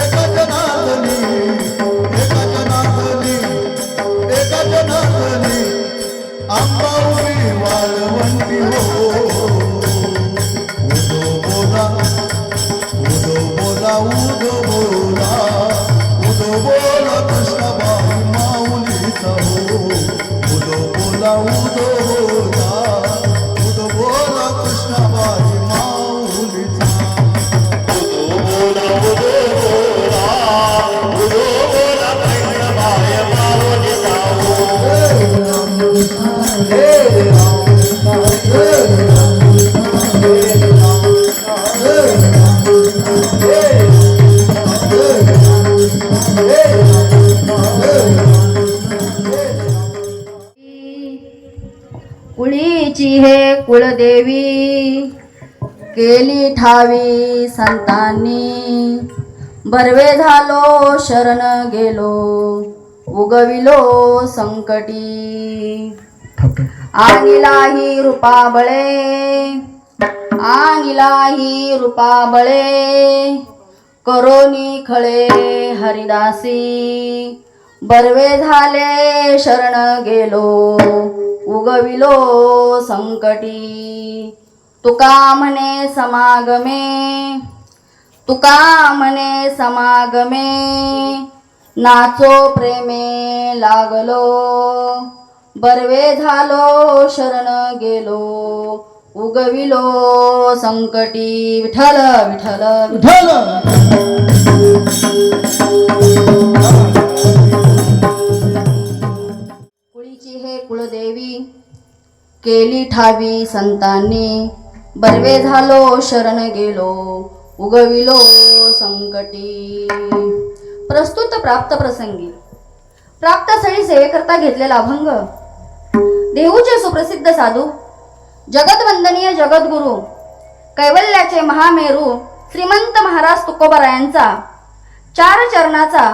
एका जनार्दनी एका जनार्दनी एका जनार्दनी आंबा उभी वाळवंटी हो उदो बोला उदो बोला उदो बोला उदो बोला कृष्णाबाई माऊलीचा हो उदो बोला उदो बोला उदो बोला कृष्णाबाई माऊलीचा उदो बोला उदो बोला उदो बोला कृष्णाबाई माऊलीचा कुळीची हे कुळदेवी केली ठावी संतांनी बर्वे झालो शरण गेलो उगविलो संकटी आनिलाही रूपाबळे आनिलाही रूपाबळे करोनी खळे हरिदासी बर्वे झाले शरण गेलो उगविलो संकटी तुका म्हणे समागमे तुका म्हणे समागमे नाचो प्रेमे लागलो बर्वे झालो शरण गेलो उगविलो संकटी विठ्ठल विठ्ठल विठ्ठल कुळीची हे कुळदेवी केली ठावी संतांनी बर्वे झालो शरण गेलो उगविलो संकटी प्रस्तुत प्राप्त प्रसंगी प्राप्त स्थळी सेवेकरता घेतलेला अभंग देहूचे सुप्रसिद्ध साधू जगतवंदनीय जगद्गुरु कैवल्याचे महामेरू श्रीमंत महाराज तुकोबारायांचा 4 चरणाचा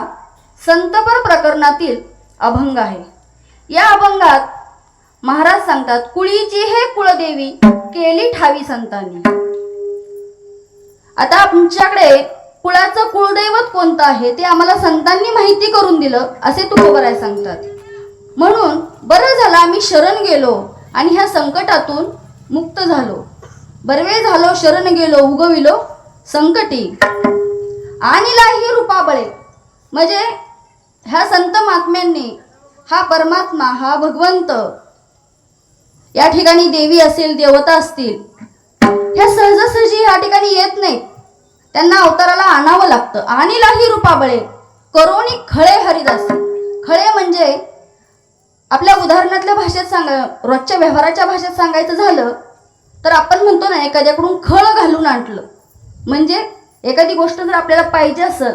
संतपर प्रकरणातील अभंग आहे. या अभंगात महाराज सांगतात कुळीची हे कुळदेवी केली ठावी संतांनी. आता आमच्याकडे कुळाचं कुळदैवत कोणतं आहे ते आम्हाला संतांनी माहिती करून दिलं असे तुकोबाराय सांगतात. म्हणून बरं झालं आम्ही शरण गेलो आणि ह्या संकटातून मुक्त झालो. बर्वे झालो शरण गेलो उगविलो संकटी आनिलाही रूपाबळे म्हणजे ह्या संत महात्म्यांनी हा परमात्मा हा भगवंत या ठिकाणी देवी असेल देवता असतील ह्या सहजासहजी या ठिकाणी येत नाहीत. त्यांना अवताराला आणावं लागतं. आनिलाही रूपाबळे करोनी खळे हरिदासी. खळे म्हणजे आपल्या उदाहरणातल्या भाषेत रोजच्या व्यवहाराच्या भाषेत सांगायचं झालं तर आपण म्हणतो ना एखाद्याकडून खळ घालून आणलं. म्हणजे एखादी गोष्ट जर आपल्याला पाहिजे असेल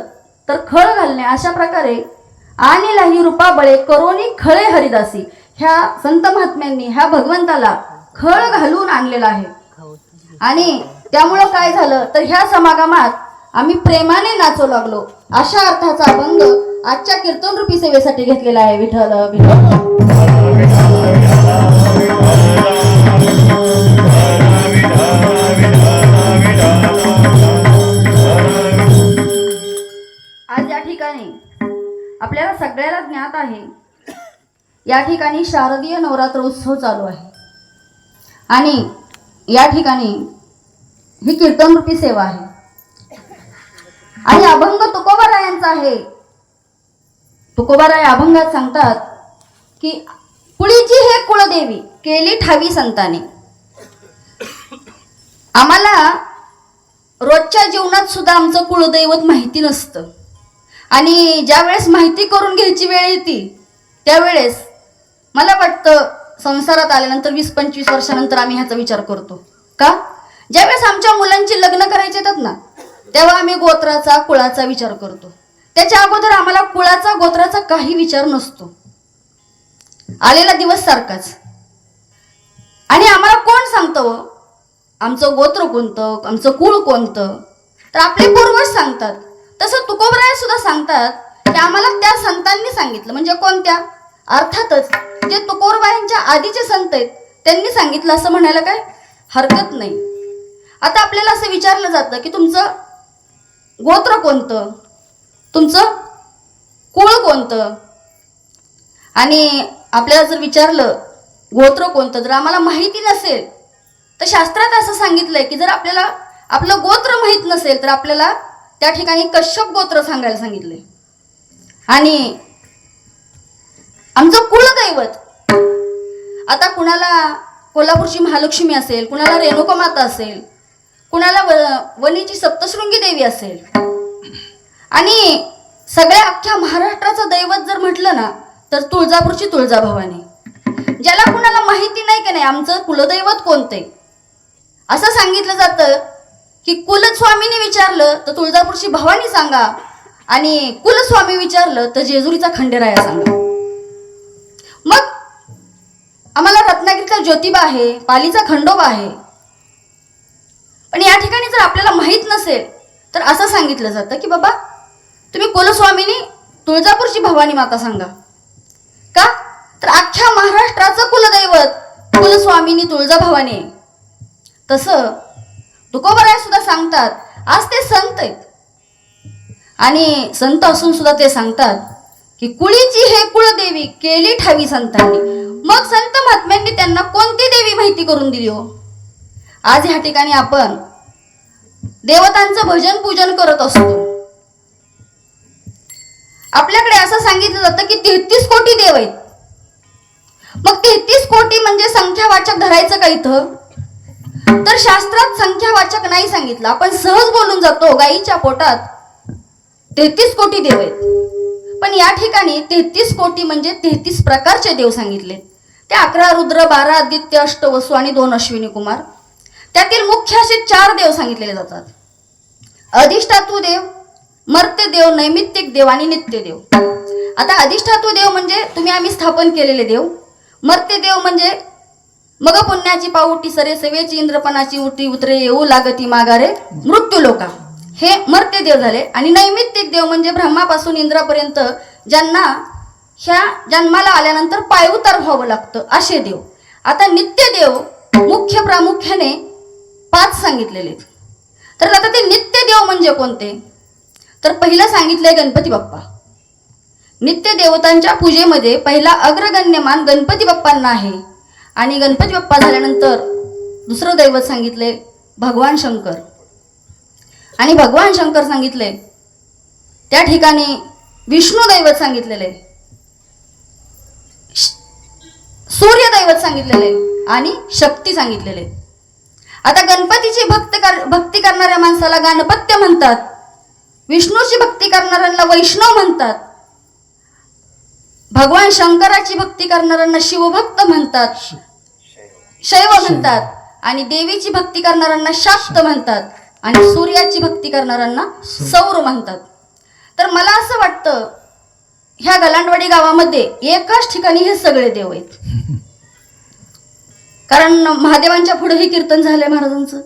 तर खळ घालणे. अशा प्रकारे आनिलाही रूपाबळे करोनी खळे हरिदासी ह्या संत महात्म्यांनी ह्या भगवंताला खळ घालून आणलेला आहे. आणि त्यामुळं काय झालं तर ह्या समागमात आम्ही प्रेमाने नाचू लागलो अशा अर्थाचा अभंग आजच्या कीर्तन रूपी सेवेसाठी घेतलेला आहे. विठ्ठल विठ्ठल. आज या ठिकाणी आपल्याला सगळ्याला ज्ञात आहे या ठिकाणी शारदीय नवरात्र उत्सव चालू आहे आणि या ठिकाणी ही कीर्तन रूपी सेवा आहे आणि अभंग तुकोबारायांचा आहे. तुकोबाराय अभंगात सांगतात की कुळीची हे कुळदेवी केली ठावी संतांनी. आम्हाला रोजच्या जीवनात सुद्धा आमचं कुळदैवत माहिती नसतं आणि ज्या वेळेस माहिती करून घ्यायची वेळ येते त्यावेळेस मला वाटतं संसारात आल्यानंतर 20-25 वर्षानंतर आम्ही ह्याचा विचार करतो. का? ज्यावेळेस आमच्या मुलांची लग्न करायचे येतात ना तेव्हा आम्ही गोत्राचा कुळाचा विचार करतो. त्याच्या अगोदर आम्हाला कुळाचा गोत्राचा काही विचार नसतो. आलेला दिवस सारखाच. आणि आम्हाला कोण सांगतं आमचं गोत्र कोणतं आमचं कुळ कोणतं तर आपले पूर्वज सांगतात. तसं तुकोबराय सुद्धा सांगतात की आम्हाला त्या संतांनी सांगितलं. म्हणजे कोणत्या? अर्थातच जे तुकोबारायांच्या आधीचे संत आहेत त्यांनी सांगितलं असं म्हणायला काय हरकत नाही. आता आपल्याला असं विचारलं जातं की तुमचं गोत्र कोणतं, तुमचं कुळ कोणतं, आणि आपल्याला जर विचारलं गोत्र कोणतं, जर आम्हाला माहिती नसेल तर शास्त्रात असं सांगितलंय की जर आपल्याला आपलं गोत्र माहीत नसेल तर आपल्याला त्या ठिकाणी कश्यप गोत्र सांगायला सांगितले. आणि आमचं कुलदैवत, आता कुणाला कोल्हापूरची महालक्ष्मी असेल, कुणाला रेणुका माता असेल, कुणाला वणीची सप्तशृंगी देवी असेल, आणि सगळ्या अख्ख्या महाराष्ट्राचं दैवत जर म्हटलं ना तर तुळजापूरची तुळजाभवानी. ज्याला कुणाला माहिती नाही की नाही आमचं कुलदैवत कोणते, असं सांगितलं जातं की कुलस्वामीने विचारलं तर तुळजापूरची भवानी सांगा, आणि कुलस्वामी विचारलं तर जेजुरीचा खंडेराया सांगा. मग आम्हाला रत्नागिरीचा ज्योतिबा आहे, पालीचा खंडोबा आहे, पण या ठिकाणी जर आपल्याला माहीत नसेल तर असं सांगितलं जातं की बाबा तुम्ही कुलस्वामीनी तुळजापूरची भवानी माता सांगा. का तर अख्ख्या महाराष्ट्राचं कुलदैवत कुलस्वामीनी तुळजाभवानी आहे. तसं तुकोबराय सुद्धा सांगतात, आज ते संत आहेत आणि संत असून सुद्धा ते सांगतात की कुळीची हे कुळदेवी केली ठावी संतांनी. मग संत महात्म्यांनी त्यांना कोणती देवी माहिती करून दिली हो? आज ह्या ठिकाणी आपण देवतांचं भजन पूजन करत असतो. आपल्याकडे असं सांगितलं जातं की 33 कोटी देव आहेत. मग 33 कोटी म्हणजे संख्यावाचक धरायचं का इथं? तर शास्त्रात संख्यावाचक नाही सांगितलं. आपण सहज बोलून जातो गाईच्या पोटात 33 कोटी देव आहेत, पण या ठिकाणी 33 कोटी म्हणजे 33 प्रकारचे देव सांगितले. ते 11 रुद्र, 12 आदित्य, 8 वसु आणि 2 अश्विनी कुमार. त्यातील मुख्य असे 4 देव सांगितलेले जातात: अधिष्ठातू देव, मर्त्य देव, नैमित्तिक देव आणि नित्य देव. आता अधिष्ठातू देव म्हणजे तुम्ही आम्ही स्थापन केलेले देव. मर्त्य देव म्हणजे मग पुण्याची पाऊटी सरे सेवेची इंद्रपणाची उटी उतरे येऊ लागती माघारे मृत्यू लोका, हे मर्त्य देव झाले. आणि नैमित्तिक देव म्हणजे ब्रह्मापासून इंद्रापर्यंत ज्यांना ह्या जन्माला आल्यानंतर पायउतार व्हावं लागतं असे देव. आता नित्य देव मुख्य प्रामुख्याने 5 सांगितलेले. तर आता ते नित्य देव म्हणजे कोणते? तर पहिलं सांगितलंय गणपती बाप्पा. नित्य देवतांच्या पूजेमध्ये पहिला अग्रगण्यमान गणपती बाप्पांना आहे. आणि गणपती बाप्पा झाल्यानंतर दुसरं दैवत सांगितले भगवान शंकर. आणि भगवान शंकर सांगितले त्या ठिकाणी विष्णू दैवत सांगितलेले, सूर्य दैवत सांगितलेले आणि शक्ती सांगितलेले. आता गणपतीची भक्ती करणाऱ्या माणसाला गणपत्य म्हणतात, विष्णूची भक्ती करणाऱ्यांना वैष्णव म्हणतात, भगवान शंकराची भक्ती करणाऱ्यांना शिवभक्त म्हणतात, शैव म्हणतात, आणि देवीची भक्ती करणाऱ्यांना शाक्त म्हणतात, आणि सूर्याची भक्ती करणाऱ्यांना सौर म्हणतात. तर मला असं वाटतं ह्या गलांडवाडी गावामध्ये एकाच ठिकाणी हे सगळे देव आहेत. कारण महादेवांच्या पुढेही कीर्तन झालंय महाराजांचं,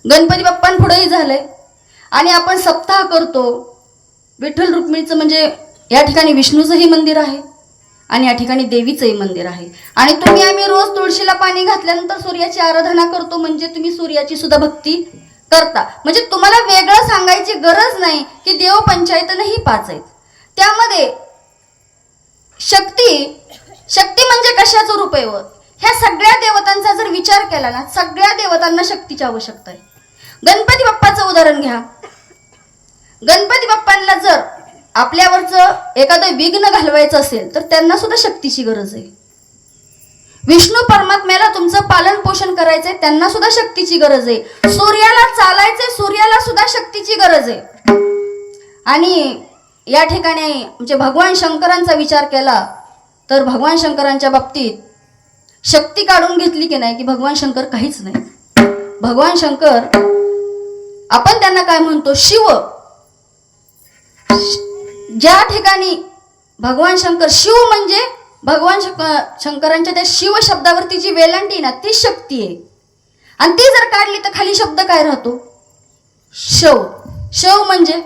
गणपती बाप्पांपुढेही झालंय, आणि आपण सप्ताह करतो. विठ्ठल रुक्मिणीचं म्हणजे या ठिकाणी विष्णूचंही मंदिर आहे आणि या ठिकाणी देवीचंही मंदिर आहे. आणि तुम्ही आम्ही रोज तुळशीला पाणी घातल्यानंतर सूर्याची आराधना करतो, म्हणजे तुम्ही सूर्याची सुद्धा भक्ती करता. म्हणजे तुम्हाला वेगळं सांगायची गरज नाही की देव पंचायतनही 5 आहेत. त्यामध्ये शक्ती म्हणजे कशाचं रूप आहे? ह्या सगळ्या देवतांचा जर विचार केला ना, सगळ्या देवतांना शक्तीची आवश्यकता आहे. गणपती बाप्पाचं उदाहरण घ्या. गणपती बाप्पांना जर आपल्यावरचं एखादं विघ्न घालवायचं असेल तर त्यांना सुद्धा शक्तीची गरज आहे. विष्णू परमात्म्याला तुमचं पालन पोषण करायचंय, त्यांना सुद्धा शक्तीची गरज आहे. सूर्याला चालायचंय, सूर्याला सुद्धा शक्तीची गरज आहे. आणि या ठिकाणी म्हणजे भगवान शंकरांचा विचार केला तर भगवान शंकरांच्या बाबतीत शक्ती काढून घेतली की नाही की भगवान शंकर काहीच नाही. भगवान शंकर आपण त्यांना काय म्हणतो? शिव. ज्या ठिकाणी भगवान शंकर शिव म्हणजे भगवान शंकरांच्या त्या शिव शब्दावरती जी वेलांटी ना ती शक्ती आहे. आणि ती जर काढली तर खाली शब्द काय राहतो? शव. शव म्हणजे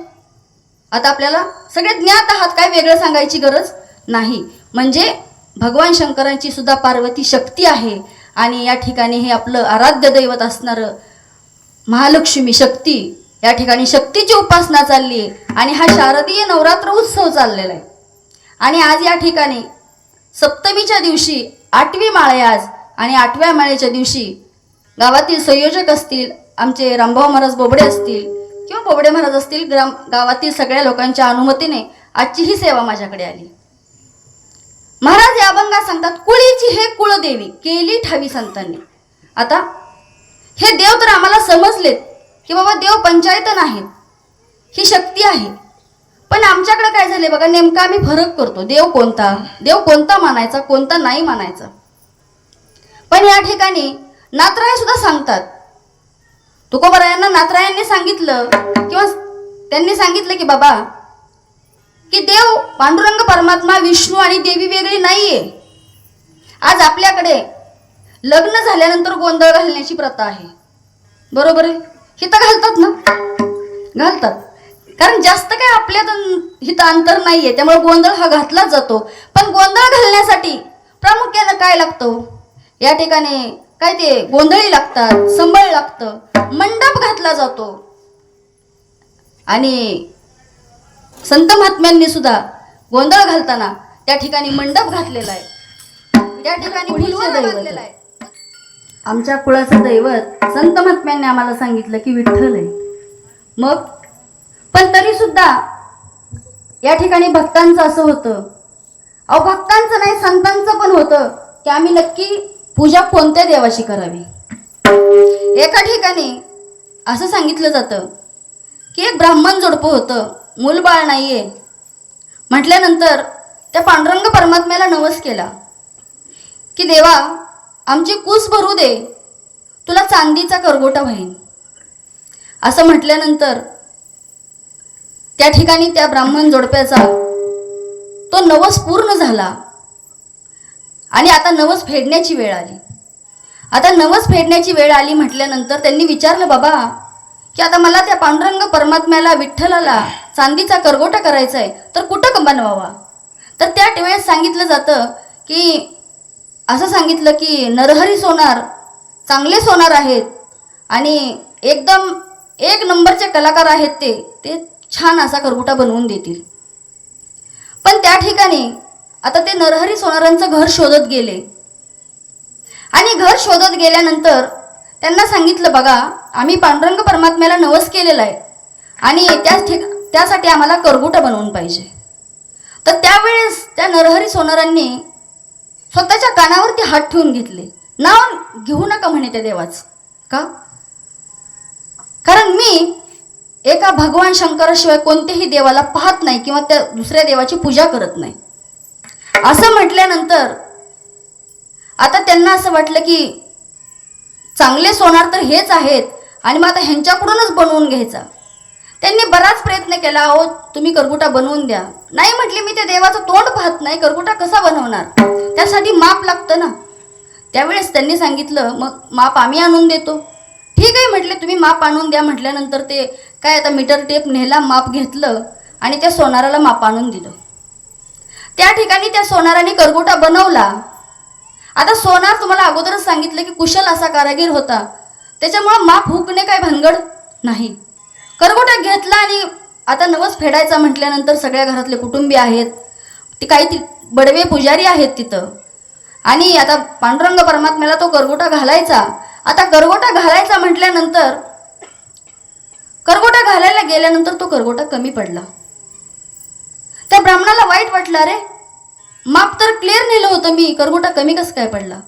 आता आपल्याला सगळे ज्ञात आहात, काय वेगळं सांगायची गरज नाही. म्हणजे भगवान शंकरांची सुद्धा पार्वती शक्ती आहे. आणि या ठिकाणी हे आपलं आराध्य दैवत असणारं महालक्ष्मी शक्ती या ठिकाणी शक्तीची उपासना चालली आहे आणि हा शारदीय नवरात्र उत्सव चाललेला आहे. आणि आज या ठिकाणी सप्तमीच्या दिवशी 8वी माळ आहे आज. आणि 8व्या माळेच्या दिवशी गावातील संयोजक असतील, आमचे रामभाऊ महाराज बोबडे असतील किंवा बोबडे महाराज असतील, गावातील सगळ्या लोकांच्या अनुमतीने आजची ही सेवा माझ्याकडे आली. महाराज या अभंगात सांगतात, कुळीची हे कुळदेवी केली ठावी संतांनी. आता हे देव तर आम्हाला समजलेत की बाबा देव पंचायतन आहेत, ही शक्ती आहे. पण आमच्याकडे काय झाले बघा, नेमका आम्ही फरक करतो. देव कोणता मानायचा, कोणता नाही मानायचा. पण या ठिकाणी नाथराय सुद्धा सांगतात, तुकोबरायांना नाथरायांनी सांगितलं किंवा त्यांनी सांगितलं की बाबा की देव पांडुरंग परमात्मा विष्णू आणि देवी वेगळी नाहीये. आज आपल्याकडे लग्न झाल्यानंतर गोंधळ घालण्याची प्रथा आहे, बरोबर आहे? हिथं घालतात ना, घालतात. कारण जास्त काय आपल्यात हिथं अंतर नाहीये, त्यामुळे गोंधळ हा घातलाच जातो. पण गोंधळ घालण्यासाठी प्रामुख्यानं काय लागतं या ठिकाणी, काय ते गोंधळी लागतात, संबळ लागतं, मंडप घातला जातो. आणि संत महात्म्यांनी सुद्धा गोंधळ घालताना त्या ठिकाणी मंडप घातलेला आहे. त्या ठिकाणी दैवत आहे, आमच्या कुळाचं दैवत संत महात्म्यांनी आम्हाला सांगितलं की विठ्ठल आहे. मग पण तरी सुद्धा या ठिकाणी भक्तांचं असं होतं, अहो भक्तांचं नाही संतांचं पण होतं की आम्ही नक्की पूजा कोणत्या देवाची करावी. एका ठिकाणी असं सांगितलं जातं की एक ब्राह्मण जोडपं होतं, मूलबाळ नाहीये. म्हटल्यानंतर त्या पांडुरंग परमात्म्याला नवस केला की देवा आमची कूस भरू दे, तुला चांदीचा करगोटा व्हाईन. असं म्हटल्यानंतर त्या ठिकाणी त्या ब्राह्मण जोडप्याचा तो नवस पूर्ण झाला. आणि आता नवस फेडण्याची वेळ आली. आता नवस फेडण्याची वेळ आली म्हटल्यानंतर त्यांनी विचारलं, बाबा की आता मला त्या पांडुरंग परमात्म्याला विठ्ठलाला चांदीचा करगोटा करायचा आहे, तर कुठं बनवावा? तर त्या वेळेस सांगितलं जातं की असं सांगितलं की नरहरी सोनार चांगले सोनार आहेत आणि एकदम 1 नंबरचे कलाकार आहेत, ते छान असा करगोटा बनवून देतील. पण त्या ठिकाणी आता ते नरहरी सोनारांचं घर शोधत गेले. आणि घर शोधत गेल्यानंतर त्यांना सांगितलं, बघा आम्ही पांडुरंग परमात्म्याला नवस केलेला आहे आणि त्यासाठी आम्हाला करगोटा बनवून पाहिजे. तर त्यावेळेस त्या नरहरी सोनारांनी स्वतःच्या कानावरती हात ठेवून घेतले. नाव घेऊ नका म्हणे त्या देवाचं. का? कारण मी एका भगवान शंकराशिवाय कोणत्याही देवाला पाहत नाही किंवा त्या दुसऱ्या देवाची पूजा करत नाही. असं म्हटल्यानंतर आता त्यांना असं वाटलं की चांगले सोनार तर हेच आहेत आणि मग आता ह्यांच्याकडूनच बनवून घ्यायचा. त्यांनी बराच प्रयत्न केला, अहो तुम्ही करगोटा बनवून द्या. नाही म्हटले, मी त्या देवाचं तोंड पाहत नाही, करगोटा कसा बनवणार, त्यासाठी माप लागतं ना. त्यावेळेस त्यांनी सांगितलं, मग माप आम्ही आणून देतो. ठीक आहे म्हटले, तुम्ही माप आणून द्या. म्हटल्यानंतर ते काय आता मीटर टेप नेला, माप घेतलं आणि त्या सोनाराला माप आणून दिलं. त्या ठिकाणी त्या सोनाराने करगोटा बनवला. आता सोनार तुम्हाला अगोदरच सांगितलं की कुशल असा कारागीर होता, त्याच्यामुळं माप हुकणे काय भानगड नाही. करगोटा घेतला आणि आता नवस फेडायचा म्हटल्यानंतर सगळ्या घरातले कुटुंबीय आहेत, ते काही बडवे पुजारी आहेत तिथं. आणि आता पांडुरंग परमात्म्याला तो करगोटा घालायचा. आता करगोटा घालायचा म्हटल्यानंतर करगोटा घालायला गेल्यानंतर तो करगोटा कमी पडला. त्या ब्राह्मणाला वाईट वाटलं, रे माप तर क्लिअर नेलं होतं मी, करगोटा कमी कसं काय पडला.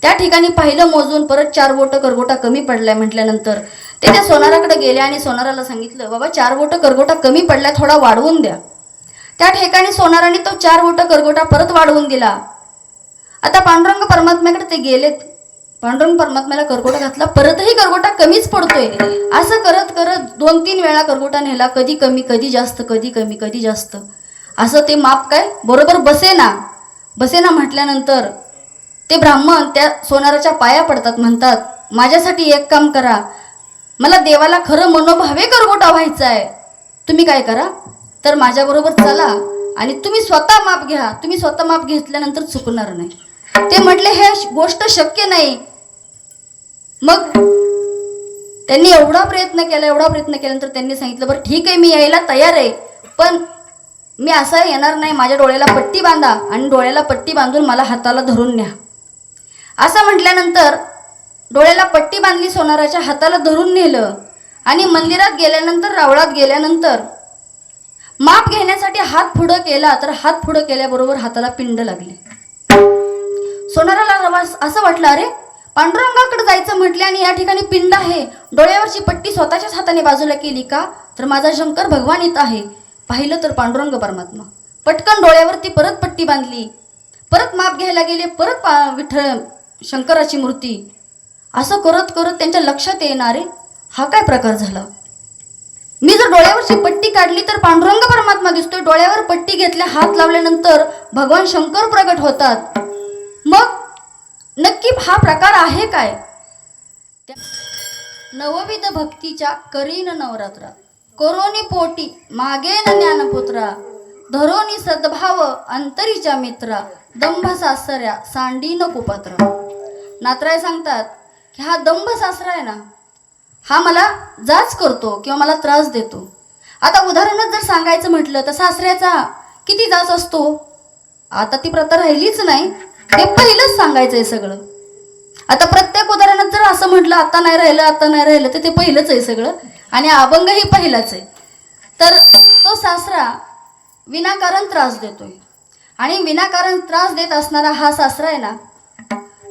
त्या ठिकाणी पाहिलं मोजून, परत 4 बोटं करगोटा कमी पडलाय म्हटल्यानंतर ते त्या सोनाराकडे गेले आणि सोनाराला सांगितलं, बाबा 4 बोटं करगोटा कमी पडलाय, थोडा वाढवून द्या. त्या ठिकाणी सोनाराने तो 4 बोटं करगोटा परत वाढवून दिला. आता पांडुरंग परमात्म्याकडे ते गेलेत, पांडुरंग परमात्म्याला करगोटा घातला, परतही करगोटा कमीच पडतोय. असं करत करत 2-3 वेळा करगोटा नेला, कधी कमी कधी जास्त, कधी कमी कधी जास्त, असं ते माप काय बरोबर बसेना म्हटल्यानंतर ते ब्राह्मण त्या सोनाराच्या पाया पडतात, म्हणतात, माझ्यासाठी एक काम करा, मला देवाला खरं मनोभावे करगोटा व्हायचा आहे. तुम्ही काय करा, तर माझ्याबरोबर चला आणि तुम्ही स्वतः माप घ्या. तुम्ही स्वतः माप घेतल्यानंतर चुकणार नाही. ते म्हटले, हे गोष्ट शक्य नाही. मग त्यांनी एवढा प्रयत्न केल्यानंतर त्यांनी सांगितलं, बरं ठीक आहे, मी यायला तयार आहे, पण मी असा येणार नाही, माझ्या डोळ्याला पट्टी बांधा आणि डोळ्याला पट्टी बांधून मला हाताला धरून न्या. असं म्हटल्यानंतर डोळ्याला पट्टी बांधली, सोनाराच्या हाताला धरून नेलं आणि मंदिरात गेल्यानंतर, रावळात गेल्यानंतर माप घेण्यासाठी हात पुढं केला, तर हात पुढं केल्याबरोबर हाताला पिंड लागली. सोनाराला असं वाटलं, अरे पांडुरंगाकडे जायचं म्हटले आणि या ठिकाणी पिंड आहे, डोळ्यावरची पट्टी स्वतःच्याच हाताने बाजूला केली का, तर माझा शंकर भगवान येत आहे. पाहिलं तर पांडुरंग परमात्मा. पटकन डोळ्यावरती परत पट्टी बांधली, परत माप घ्यायला गेले, परत विठ्ठल शंकराची मूर्ती. असं करत करत त्यांच्या लक्षात येणारे हा काय प्रकार झाला. मी जर डोळ्यावरची पट्टी काढली तर पांडुरंग परमात्मा दिसतोय, डोळ्यावर पट्टी घेतल्या, हात लावल्यानंतर भगवान शंकर प्रगट होतात. मग नक्की हा प्रकार आहे काय. नवविध भक्तीच्या करीन नवरात्रा, कोरोनी पोटी मागेन ज्ञानपुत्रा, धरोनी सद्भाव अंतरीच्या मित्रा, दंभ सासऱ्या सांडीन कुपात्रा. नातराय सांगतात की हा दंभ सासरा आहे ना, हा मला जाच करतो किंवा मला त्रास देतो. आता उदाहरणच जर सांगायचं म्हटलं तर सासऱ्याचा किती जाच असतो, आता ती प्रथा राहिलीच नाही, ते पहिलंच सांगायचंय सगळं. आता प्रत्येक उदाहरणात जर असं म्हटलं आता नाही राहिलं तर ते पहिलंच आहे सगळं, आणि अभंगही पहिलाच आहे. तर तो सासरा विनाकारण त्रास देतोय, आणि विनाकारण त्रास देत असणारा हा सासरा आहे ना,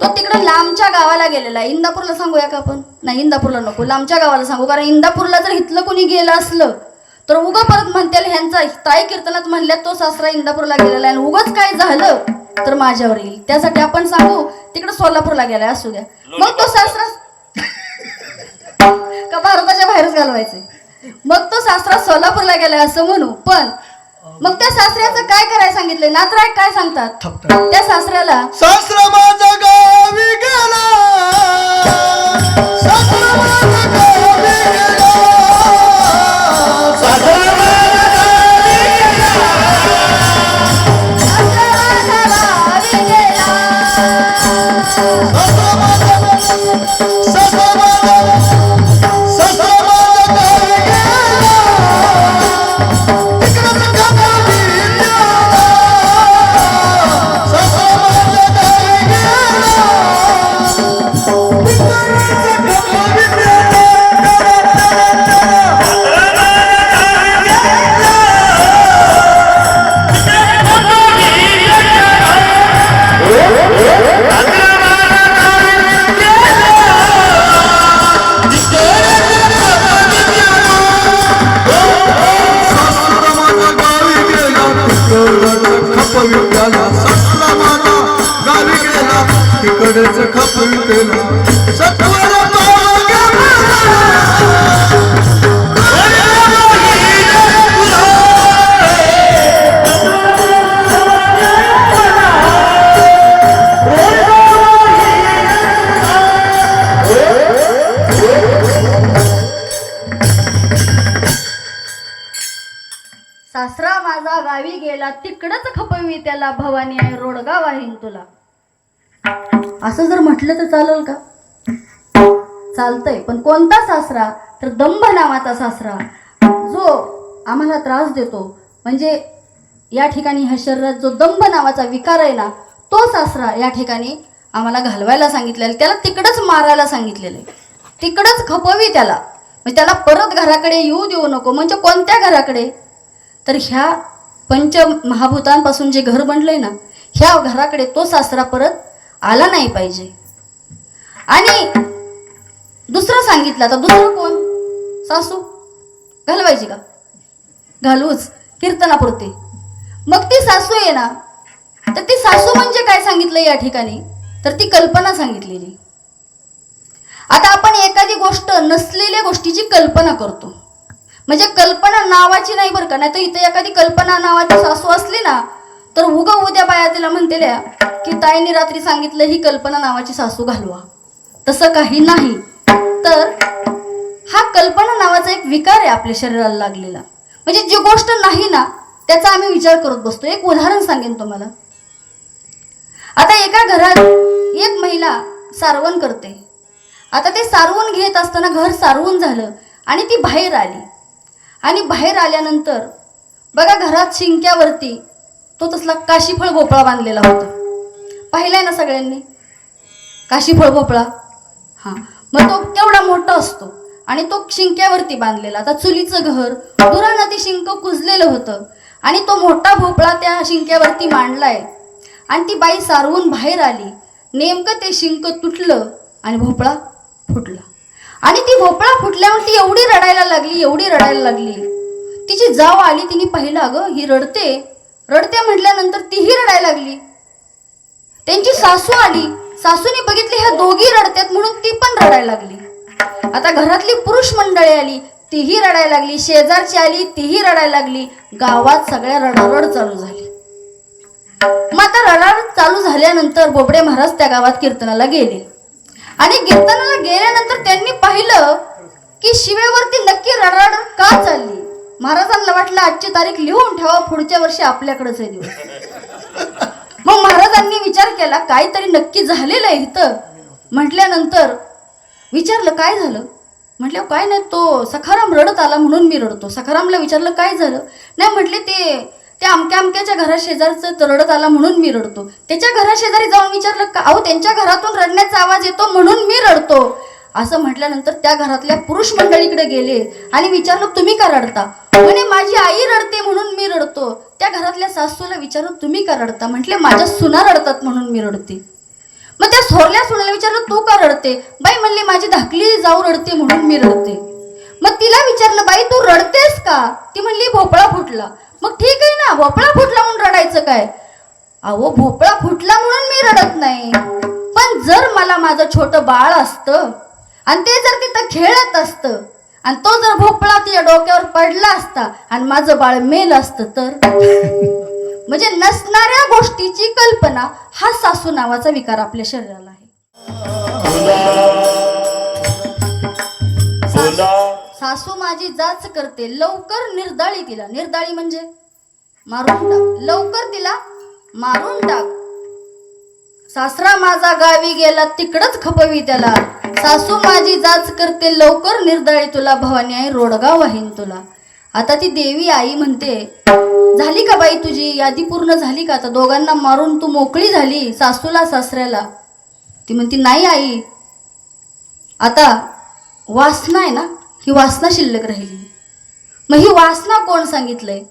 तो तिकडे लांबच्या गावाला गेलेला आहे. इंदापूरला सांगूया का आपण, नाही इंदापूरला नको, लांबच्या गावाला सांगू, कारण इंदापूरला जर इथलं कोणी गेलं असलं तर उगा परत म्हणतील ह्यांचा ताई कीर्तनात म्हणल्यात तो सासरा इंदापूरला गेलेला आहे, आणि उगाच काय झालं तर माझ्यावर येईल, त्यासाठी आपण सांगू तिकडे सोलापूरला गेलाय असू द्या. मग तो सासरा का भारताच्या बाहेरच घालवायचंय, मग तो सासरा सोलापूरला गेलाय असं म्हणू. पण मग त्या सासऱ्याचं काय करायला सांगितलंय, नातराय काय सांगतात त्या सासऱ्याला, सासरा माझा गावी गेला, सासरा माझा गावी गेला, सासरा माझा गावी गेला, सासरा माझा गावी गेला, तिकडं गावी गेला, सासरा माझा गावी गेला, तिकडच खप विकला, सत्वर सासरा माझा गावी गेला, तिकडच खपवी त्याला, भवानी आहे रोडगा वाहीन तुला. असं जर म्हटलं तर चालेल का, चालतंय. पण कोणता सासरा, तर दंभ नावाचा सासरा, जो आम्हाला त्रास देतो, म्हणजे या ठिकाणी ह्या शरीरात जो दंभ नावाचा विकार आहे ना, तो सासरा या ठिकाणी आम्हाला घालवायला सांगितलेला, त्याला तिकडच मारायला सांगितलेलं आहे, तिकडच खपवी त्याला, म्हणजे त्याला परत घराकडे येऊ देऊ नको. म्हणजे कोणत्या घराकडे, तर ह्या पंचमहाभूतांपासून जे घर बनलंय ना, ह्या घराकडे तो सासरा परत आला नाही पाहिजे. आणि दुसरं सांगितलं, आता दुसरं कोण, सासू घालवायची का, घालूच कीर्तनापुरते. मग ती सासू आहे ना, तर ती सासू म्हणजे काय सांगितलं या ठिकाणी, तर ती कल्पना सांगितलेली. आता आपण एखादी गोष्ट नसलेल्या गोष्टीची कल्पना करतो, म्हणजे कल्पना नावाची नाही बरं का, नाही तर इथे एखादी कल्पना नावाची सासू असली ना, तर उद्या बाया तिला म्हणतेल्या की ताईने रात्री सांगितलं ही कल्पना नावाची सासू घालवा. तसं काही नाही. तर हा कल्पना नावाचा एक विकार आहे आपल्या शरीराला लागलेला, म्हणजे जी गोष्ट नाही ना त्याचा आम्ही विचार करत बसतो. एक उदाहरण सांगेन तुम्हाला. आता एका घरात एक महिला सारवण करते आता ते सारवून घेत असताना घर सारवून झालं आणि ती बाहेर आली. आणि बाहेर आल्यानंतर बघा घरात शिंक्यावरती तो तसला काशीफळ भोपळा बांधलेला होता. पाहिलाय ना सगळ्यांनी काशीफळ भोपळा? हां, मग तो केवढा मोठा असतो आणि तो शिंक्यावरती बांधलेला. आता चुलीचं घर, दुरानं ते शिंक कुजलेलं होतं आणि तो मोठा भोपळा त्या शिंक्यावरती मांडलाय. आणि ती बाई सारवून बाहेर आली. नेमकं ते शिंक तुटलं आणि भोपळा फुटला. आणि ती भोपळा फुटल्यावर ती एवढी रडायला लागली, एवढी रडायला लागली. तिची जाव आली, तिने पाहिलं अगं ही रडते रडते म्हटल्यानंतर तीही रडायला लागली. त्यांची सासू आली, सासूने बघितली ह्या दोघी रडतात म्हणून ती पण रडायला लागली. आता घरातली पुरुष मंडळी आली, तीही रडायला लागली. शेजारची आली, तीही रडायला लागली. गावात सगळ्या रडारड चालू झाली. मग आता रडारड चालू झाल्यानंतर बोबडे महाराज त्या गावात कीर्तनाला गेले. आणि कीर्तनाला गेल्यानंतर त्यांनी पाहिलं की शिवेवरती नक्की रडारड का चालली. महाराजांना वाटलं आजची तारीख लिहून ठेवा, पुढच्या वर्षी आपल्याकडेच आहे दिवस. मग महाराजांनी विचार केला काहीतरी नक्की झालेलं आहे इथं. म्हटल्यानंतर विचारलं काय झालं. म्हटलं काय नाही, तो सखाराम रडत आला म्हणून मी रडतो. सखारामला विचारलं काय झालं. नाही म्हटले ते अमक्याच्या घरा शेजारचं रडत आला म्हणून मी रडतो. त्याच्या घराशेजारी जाऊन विचारलं का, अहो त्यांच्या घरातून रडण्याचा आवाज येतो म्हणून मी रडतो. असं म्हटल्यानंतर त्या घरातल्या पुरुष मंडळीकडे गेले आणि विचारलं तुम्ही का रडता. म्हणे माझी आई रडते म्हणून मी रडतो. त्या घरातल्या सासूला विचारलं तुम्ही का रडता. म्हटले माझ्या सुना रडतात म्हणून मी रडते. मग त्या थोरल्या सुनाला विचारलं तू का रडते. बाई म्हणली माझी धाकली जाऊ रडते म्हणून मी रडते. मग तिला विचारलं बाई तू रडतेस का. ती म्हणली भोपळा फुटला. मग ठीक आहे ना, भोपळा फुटला म्हणून रडायचं काय. अहो भोपळा फुटला म्हणून मी रडत नाही, पण जर मला माझं छोटं बाळ असतं आणि ते जर तिथं खेळत असतं आणि तो जर भोपळा तिच्या डोक्यावर पडला असता आणि माझं बाळ मेल असतं तर. म्हणजे नसणाऱ्या गोष्टीची कल्पना हा सासू नावाचा विकार आपल्या शरीराला आहे. सासू माझी जाच करते, लवकर निर्दाळी तिला. निर्दाळी म्हणजे मारून टाक, लवकर तिला मारून टाक. सासरा माझा गावी गेला तिकडच खपवी त्याला. सासू माझी जाच करते, लवकर निर्दाळी तुला. भवानी आई रोडगा वाहीन तुला. आता ती देवी आई म्हणते झाली का बाई तुझी यादी पूर्ण झाली का. आता दोघांना मारून तू मोकळी झाली, सासूला सासऱ्याला. ती म्हणते नाही आई, आता वासना आहे ना, ही वासना शिल्लक राहिली. मग ही वासना कोण सांगितलंय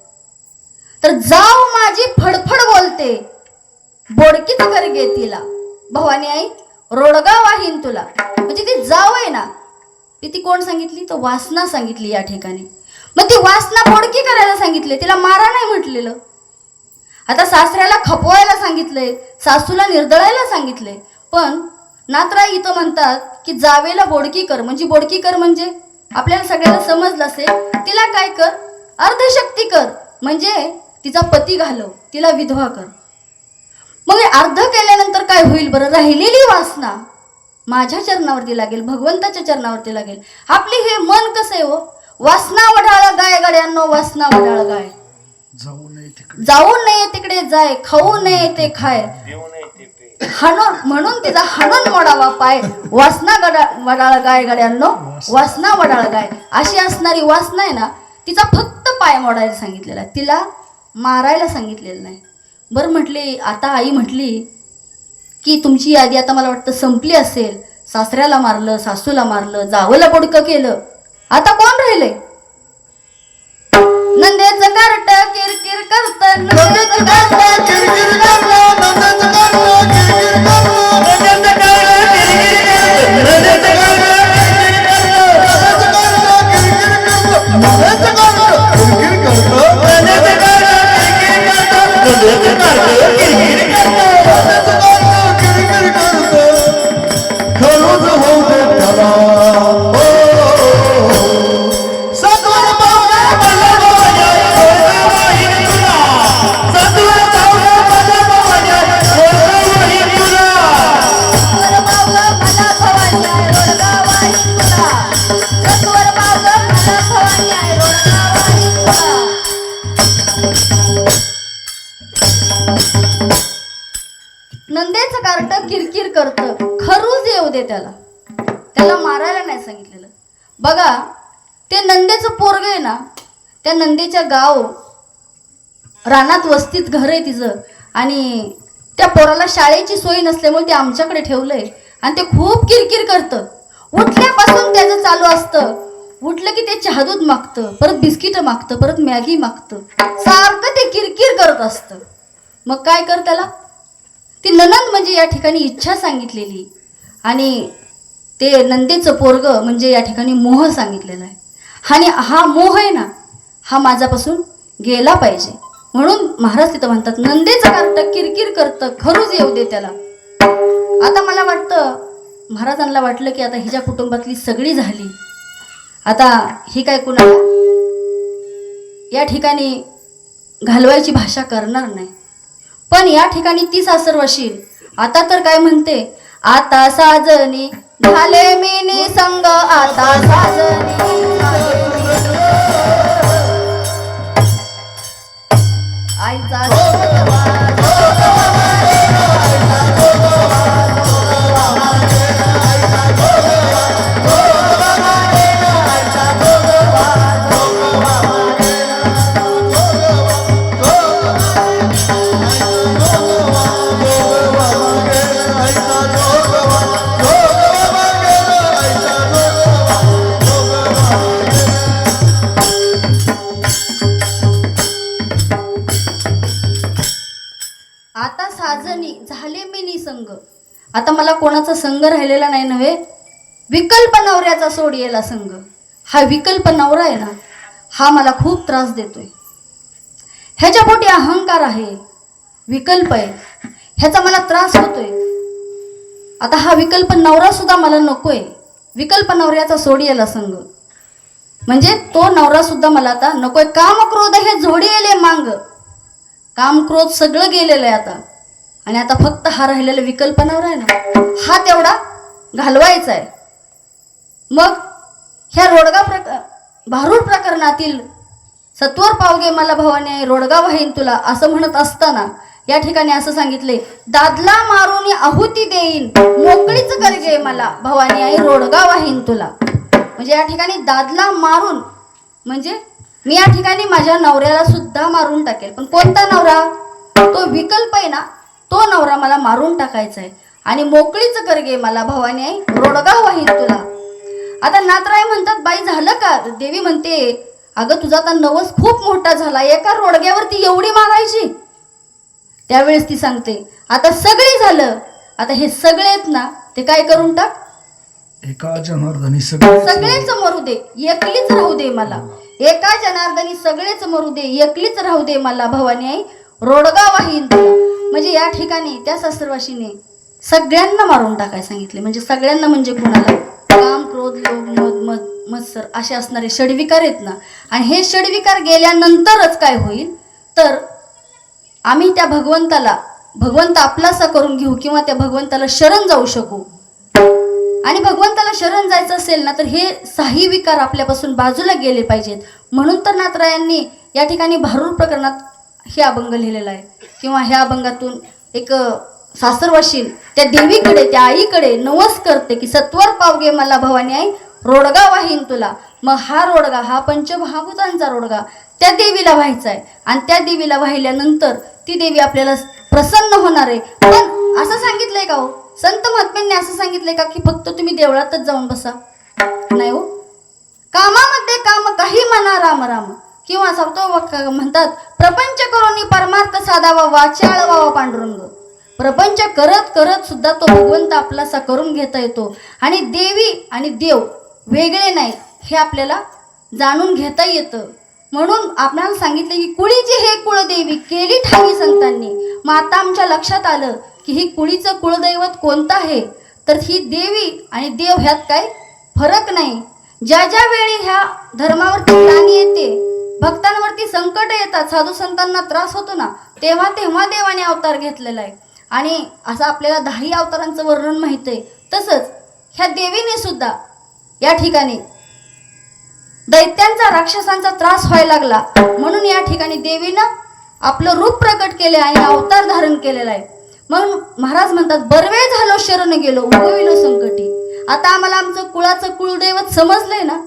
तर जाव माझी फडफड बोलते, बोडकीच कर गे तिला. भवानी आई रोडगा वाहीन तुला. म्हणजे ती जाव आहे ना, ती कोण सांगितली तर वासना सांगितली या ठिकाणी. मग ती वासना बोडकी करायला सांगितले, तिला मारा नाही म्हटलेलं. आता सासऱ्याला खपवायला सांगितलंय, सासूला निर्दळायला सांगितलंय. पण नातराई इथं म्हणतात की जावेला बोडकी कर. म्हणजे बोडकी कर म्हणजे आपल्याला सगळ्यांना समजलं असेल, तिला काय कर अर्धशक्ती कर. म्हणजे तिचा पती घालव, तिला विधवा कर. मग अर्ध केल्यानंतर काय होईल बरं. राहिलेली वासना माझ्या चरणावरती लागेल, भगवंताच्या चरणावरती लागेल. आपले हे मन कसं आहे हो, वासना वढाळ गाय गड्यांनो, वासना वढाळ गाय. जाऊ नये तिकडे जाय, खाऊ नये ते खाय, हाणून म्हणून तिचा हाणून मोडावा पाय. वासना वडाळ गाय गड्यांनो, वासना वडाळ गाय. अशी असणारी वासना आहे ना, तिचा फक्त पाय मोडायला सांगितलेला, तिला मारायला सांगितलेलं नाही. बरं म्हटले, आता आई म्हटली की तुमची यादी आता मला वाटतं संपली असेल. सासऱ्याला मारलं, सासूला मारलं, जावला बोडकं केलं, आता कोण राहिले. नंदेचं कार्ट किरकिर करत, नंदेचं कार्ट किरकिर करत, नंदेचं कार्ट किरकिर नंदेचं कार्ट किरकिर करतं, खरूज येऊ दे त्याला. त्याला मारायला नाही सांगितलेलं. बघा, ते नंदेचं पोरग आहे ना, त्या नंदेच्या गाव रानात वस्तीत घर आहे तिचं, आणि त्या पोराला शाळेची सोय नसल्यामुळे ते आमच्याकडे ठेवलंय. आणि ते खूप किरकिर करतं. उठल्यापासून त्याचं चालू असतं, उठलं की ते चहा दूध मागतं, परत बिस्किट मागतं, परत मॅगी मागतं, सारखं ते किरकिर करत असतं. मग काय कर त्याला? ती नणंद म्हणजे या ठिकाणी इच्छा सांगितलेली, आणि ते नंदेचं पोरग म्हणजे या ठिकाणी मोह सांगितलेला आहे. आणि हा मोह आहे ना, हा माझ्यापासून गेला पाहिजे. म्हणून महाराज तिथं म्हणतात, नंदेचं कार्ट किरकिर करतं, खरूच येऊ दे त्याला. आता मला वाटतं, महाराजांना वाटलं की आता हिच्या कुटुंबातली सगळी झाली, आता ही काय कुणाला या ठिकाणी घालवायची भाषा करणार नाही. पण या ठिकाणी ती सासरवाशी आता तर काय म्हणते, आता साजनी झाले मी निसंग, आता साजनी झाले मी आईचा आता साजनी झाले मी निसंग. आता मला कोणाचा संग राहिलेला नाही नव्हे, विकल्प नवऱ्याचा सोड येला संग. हा विकल्प नवरा आहे ना, हा मला खूप त्रास देतोय. ह्याच्या पोटी अहंकार आहे, विकल्प आहे, ह्याचा मला त्रास होतोय. आता हा विकल्प नवरा सुद्धा मला नकोय. विकल्प नवऱ्याचा सोड येला संग म्हणजे तो नवरा सुद्धा मला आता नकोय. काम क्रोध हे झोडी येले मांग. काम क्रोध सगळं गेलेलं आहे आता, आणि आता फक्त हा राहिलेला विकल्प नवरा आहे ना, हा तेवढा घालवायचा आहे. मग ह्या भारूड प्रकरणातील सत्वर पावगे मला भवानी रोडगा वाहीन तुला असं म्हणत असताना या ठिकाणी असं सांगितले, दादला मारून आहुती देईन, मोकळीच करगे मला भवानी आई रोडगा वाहीन तुला. म्हणजे या ठिकाणी दादला मारून म्हणजे मी या ठिकाणी माझ्या नवऱ्याला सुद्धा मारून टाकेल. पण कोणता नवरा? तो विकल्प आहे ना, तो नवरा मला मारून टाकायचा आहे, आणि मोकळीच करगे मला भवानी आई रोडगा वाहीन तुला. आता नातराय म्हणतात, बाई झालं का? देवी म्हणते, अगं तुझा आता नवस खूप मोठा झाला, एका रोडग्यावरती एवढी मारायची? त्यावेळेस ती सांगते, आता सगळी झालं, आता हे सगळे आहेत ना, ते काय करून टाक, एका जनार्दनी सगळेच मरू दे, एकलीच राहू दे मला. एका जनार्दनी सगळेच मरू दे, एकलीच राहू दे मला भवानी आई रोडगा वाहीन तुला. म्हणजे या ठिकाणी त्या सासरवाशीने सगळ्यांना मारून टाकाय सांगितले. म्हणजे सगळ्यांना म्हणजे कुणाला? काम क्रोध लोभ मद मत्सर असे असणारे षडविकार आहेत ना, आणि हे षडविकार गेल्यानंतरच काय होईल तर आम्ही त्या भगवंत आपलासा करून घेऊ, किंवा त्या भगवंताला शरण जाऊ शकू. आणि भगवंताला शरण जायचं असेल ना, तर हे साही विकार आपल्यापासून बाजूला गेले पाहिजेत. म्हणून तर नाथरायांनी या ठिकाणी भारूड प्रकरणात हे अभंग लिहिलेला आहे, किंवा ह्या अभंगातून एक सासरवाशी त्या देवीकडे, त्या आईकडे नवस करते की सत्वर पावगे मला भवानी आई रोडगा वाहीन तुला. मग हा रोडगा, हा पंचमहाभूतांचा रोडगा त्या देवीला व्हायचा आहे, आणि त्या देवीला वाहिल्यानंतर ती देवी आपल्याला प्रसन्न होणार आहे. पण असं सांगितलंय का हो, संत महात्म्यांनी असं सांगितलंय का की फक्त तुम्ही देवळातच जाऊन बसा? नाही हो. कामामध्ये काम काही म्हणा राम राम, किंवा तो म्हणतात, प्रपंच करून परमार्थ साधावा, वाचाळवावा पांडुरंग. प्रपंच करत करत सुद्धा तो भगवंत आपलासा करून घेता येतो, आणि देवी आणि देव वेगळे नाहीत हे आपल्याला जाणून घेता येतं. म्हणून आपल्याला सांगितलं की कुळीची हे कुळदेवी केली ठावी संतांनी. मग आता आमच्या लक्षात आलं की ही कुळीचं कुळदैवत कोणतं आहे, तर ही देवी आणि देव ह्यात काही फरक नाही. ज्या ज्या वेळी ह्या धर्मावरती ग्लानी येते, भक्तांवरती संकट येतात, साधू संतांना त्रास होतो ना, तेव्हा तेव्हा देवाने अवतार घेतलेला आहे. आणि असं आपल्याला 10 अवतारांचं वर्णन माहित आहे. तसंच ह्या देवीने सुद्धा या ठिकाणी दैत्यांचा, राक्षसांचा त्रास व्हायला लागला, म्हणून या ठिकाणी देवीनं आपलं रूप प्रकट केले आणि अवतार धारण केलेला आहे. मग महाराज म्हणतात, बरवे झालो शरण गेलो उगविलो संकटी. आता आम्हाला आमचं कुळाचं कुलदैवत समजलंय ना.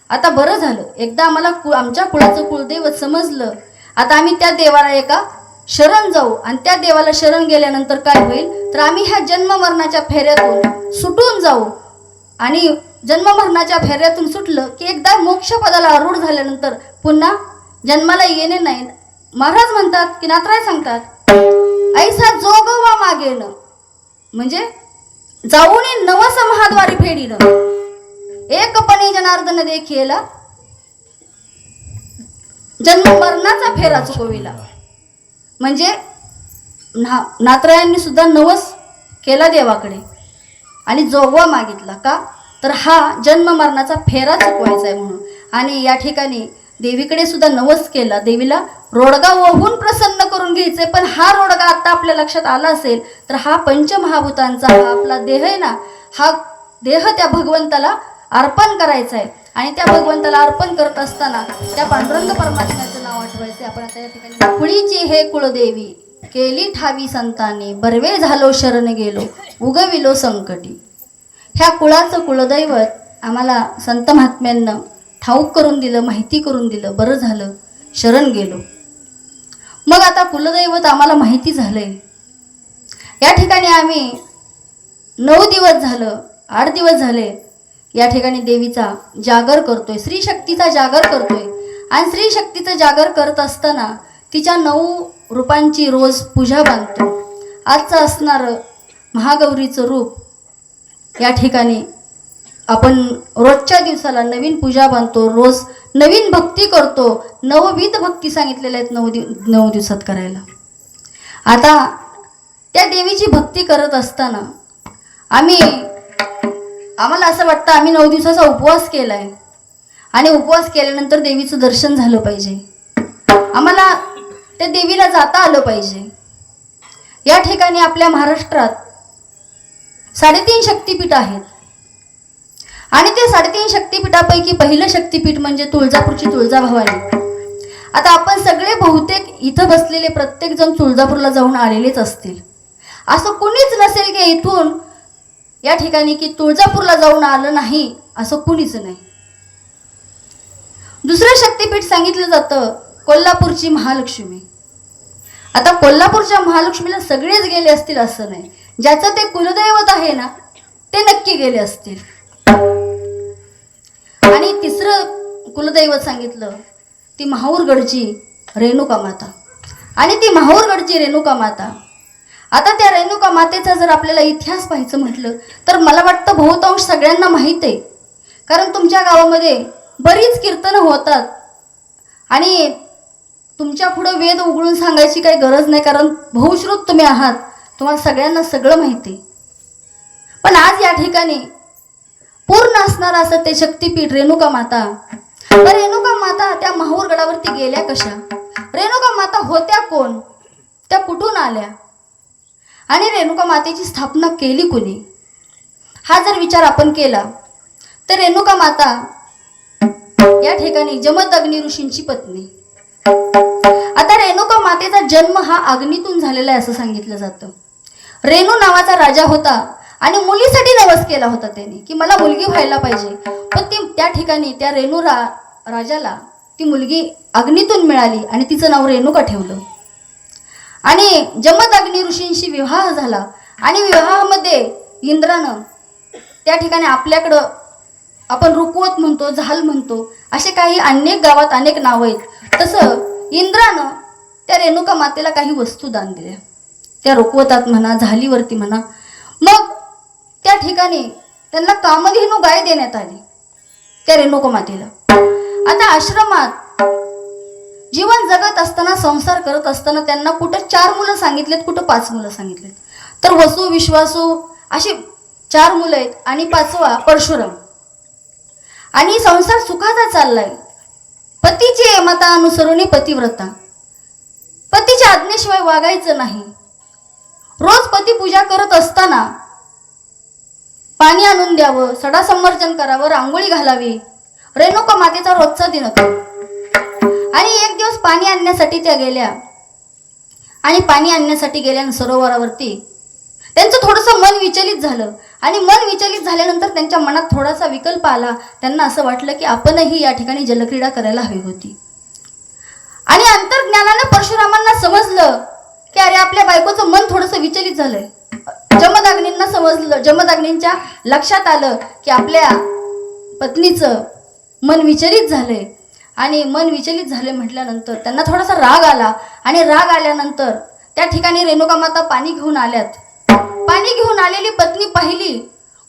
आता बरं झालं, एकदा आम्हाला आमच्या कुळाचं कुलदैवत समजलं. आता आम्ही त्या देवाला एका शरण जाऊ आणि त्या देवाला शरण गेल्यानंतर काय होईल तर आम्ही ह्या जन्म मरणाच्या फेऱ्यातून सुटून जाऊ. आणि जन्म मरणाच्या फेऱ्यातून सुटलं की एकदा मोक्षपदाला आरूढ झाल्यानंतर पुन्हा जन्माला येणे नाही. महाराज म्हणतात की नाथराय सांगतात ऐसा जोगवा मागेन, म्हणजे जाऊन नवस महाद्वारी फेडीन एकपणे जनार्दन देखीला जन्म मरणाचा फेरा चुकविला. म्हणजे नाथरायांनी सुद्धा नवस केला देवाकडे आणि जोगवा मागितला. का तर हा जन्म मरणाचा फेरा चुकवायचा आहे म्हणून. आणि या ठिकाणी देवीकडे सुद्धा नवस केला. देवीला रोडगा ओहून प्रसन्न करून घ्यायचे. पण हा रोडगा आता आपल्या लक्षात आला असेल तर हा पंचमहाभूतांचा हा आपला देह आहे ना, हा देह त्या भगवंताला अर्पण करायचा आहे. आणि त्या भगवंताला अर्पण करत असताना त्या पांडुरंग परमात्म्याचं नाव आठवायचे. आपण आता या ठिकाणी कुळीची हे कुळदेवी केली ठावी संतानी बर्वे झालो शरण गेलो उगविलो संकटी. ह्या कुळाचं कुलदैवत आम्हाला संत महात्म्यांना ठाऊक करून दिलं, माहिती करून दिलं. बरं झालं शरण गेलो. मग आता कुलदैवत आम्हाला माहिती झालंय. या ठिकाणी आम्ही 9 दिवस झालं, 8 दिवस झाले या ठिकाणी देवीचा जागर करतोय, स्त्री शक्तीचा जागर करतोय. आणि स्त्री शक्तीचं जागर करत असताना तिच्या 9 रूपांची रोज पूजा बांधतो. आजचं असणारं महागौरीचं रूप या ठिकाणी आपण रोजच्या दिवसाला नवीन पूजा बांधतो, रोज नवीन भक्ती करतो. 9विध भक्ती सांगितलेल्या आहेत 9 दिवसात करायला. आता त्या देवीची भक्ती करत असताना आम्हाला असं वाटतं आम्ही 9 दिवसाचा उपवास केलाय आणि उपवास केल्यानंतर देवीचं दर्शन झालं पाहिजे. आम्हाला त्या देवीला जाता आलं पाहिजे. या ठिकाणी आपल्या महाराष्ट्रात 3.5 शक्तिपीठ आहेत. आणि ते 3.5 शक्तिपीठापैकी पहिलं शक्तिपीठ म्हणजे तुळजापूरची तुळजाभवानी. आता आपण सगळे बहुतेक इथं बसलेले प्रत्येक जण तुळजापूरला जाऊन आलेलेच असतील. असं कुणीच नसेल की इथून या ठिकाणी की तुळजापूरला जाऊन आलं नाही असं कुणीच नाही. दुसरं शक्तिपीठ सांगितलं जातं कोल्हापूरची महालक्ष्मी. आता कोल्हापूरच्या महालक्ष्मीला सगळेच गेले असतील असं नाही. ज्याचं ते कुलदैवत आहे ना ते नक्की गेले असतील. आणि तिसरं कुलदैवत सांगितलं ती माहूरगडची रेणुका माता. आणि ती माहूरगडची रेणुका माता, आता त्या रेणुका मातेचा जर आपल्याला इतिहास पाहायचं म्हटलं तर मला वाटतं बहुतांश सगळ्यांना माहीत आहे. कारण तुमच्या गावामध्ये बरीच कीर्तनं होतात आणि तुमच्या पुढं वेद उघडून सांगायची काही गरज नाही, कारण बहुश्रुत तुम्ही आहात, तुम्हाला सगळ्यांना सगळं माहिती आहे. पण आज या ठिकाणी पूर्ण असणारं असं ते शक्तिपीठ रेणुका माता. रेणुका माता त्या माहूरगडावरती गेल्या कशा? रेणुका माता होत्या कोण? त्या कुठून आल्या? आणि रेणुका मातेची स्थापना केली कुणी? हा जर विचार आपण केला तर रेणुका माता या ठिकाणी जमदग्नी ऋषींची पत्नी. आता रेणुका मातेचा जन्म हा अग्नीतून झालेला आहे असं सांगितलं जातं. रेणू नावाचा राजा होता आणि मुलीसाठी नवस केला होता त्याने की मला मुलगी व्हायला पाहिजे. पण ती त्या ठिकाणी त्या रेणू राजाला ती मुलगी अग्नीतून मिळाली आणि तिचं नाव रेणुका ठेवलं. आणि जमदग्नी ऋषींशी विवाह झाला आणि विवाहामध्ये इंद्रानं त्या ठिकाणी आपल्याकडं आपण रुकवत म्हणतो, झाल म्हणतो, असे काही अनेक गावात अनेक नावं आहेत. तसं इंद्रानं त्या रेणुका मातेला काही वस्तू दान दिल्या, त्या रुकवतात म्हणा, झालीवरती म्हणा. मग त्या ठिकाणी त्यांना कामधेनू गाय देण्यात आली त्या रेणुका मातेला. आता आश्रमात जीवन जगत असताना, संसार करत असताना त्यांना कुठं 4 मुलं सांगितलेत, कुठं 5 मुलं सांगितलेत. तर वसू, विश्वासू अशी 4 मुलं आहेत आणि 5वा परशुराम. आणि संसार सुखाचा चाललाय. पतीची मता अनुसरून पतिव्रता, पतीच्या आज्ञेशिवाय वागायचं नाही. रोज पती पूजा करत असताना पाणी आणून द्यावं, सडा संवर्जन करावं, रांगोळी घालावी, रेणुका मातेचा रोजचा दिनक्रम. आणि एक दिवस पाणी आणण्यासाठी त्या गेल्या आणि पाणी आणण्यासाठी गेल्या सरोवरावरती त्यांचं थोडंसं मन विचलित झालं आणि मन विचलित झाल्यानंतर त्यांच्या मनात थोडासा विकल्प आला. त्यांना असं वाटलं की आपणही या ठिकाणी जलक्रीडा करायला हवी होती. आणि अंतर्ज्ञानानं परशुरामांना समजलं की अरे आपल्या बायकोचं मन थोडंसं विचलित झालंय. जमदग्नींना समजलं, जमदग्नींच्या लक्षात आलं की आपल्या पत्नीचं मन विचलित झालंय. आणि मन विचलित झाले म्हटल्यानंतर त्यांना थोडासा राग आला. आणि राग आल्यानंतर त्या ठिकाणी रेणुका माता पाणी घेऊन आल्यात. पाणी घेऊन आलेली पत्नी पाहिली,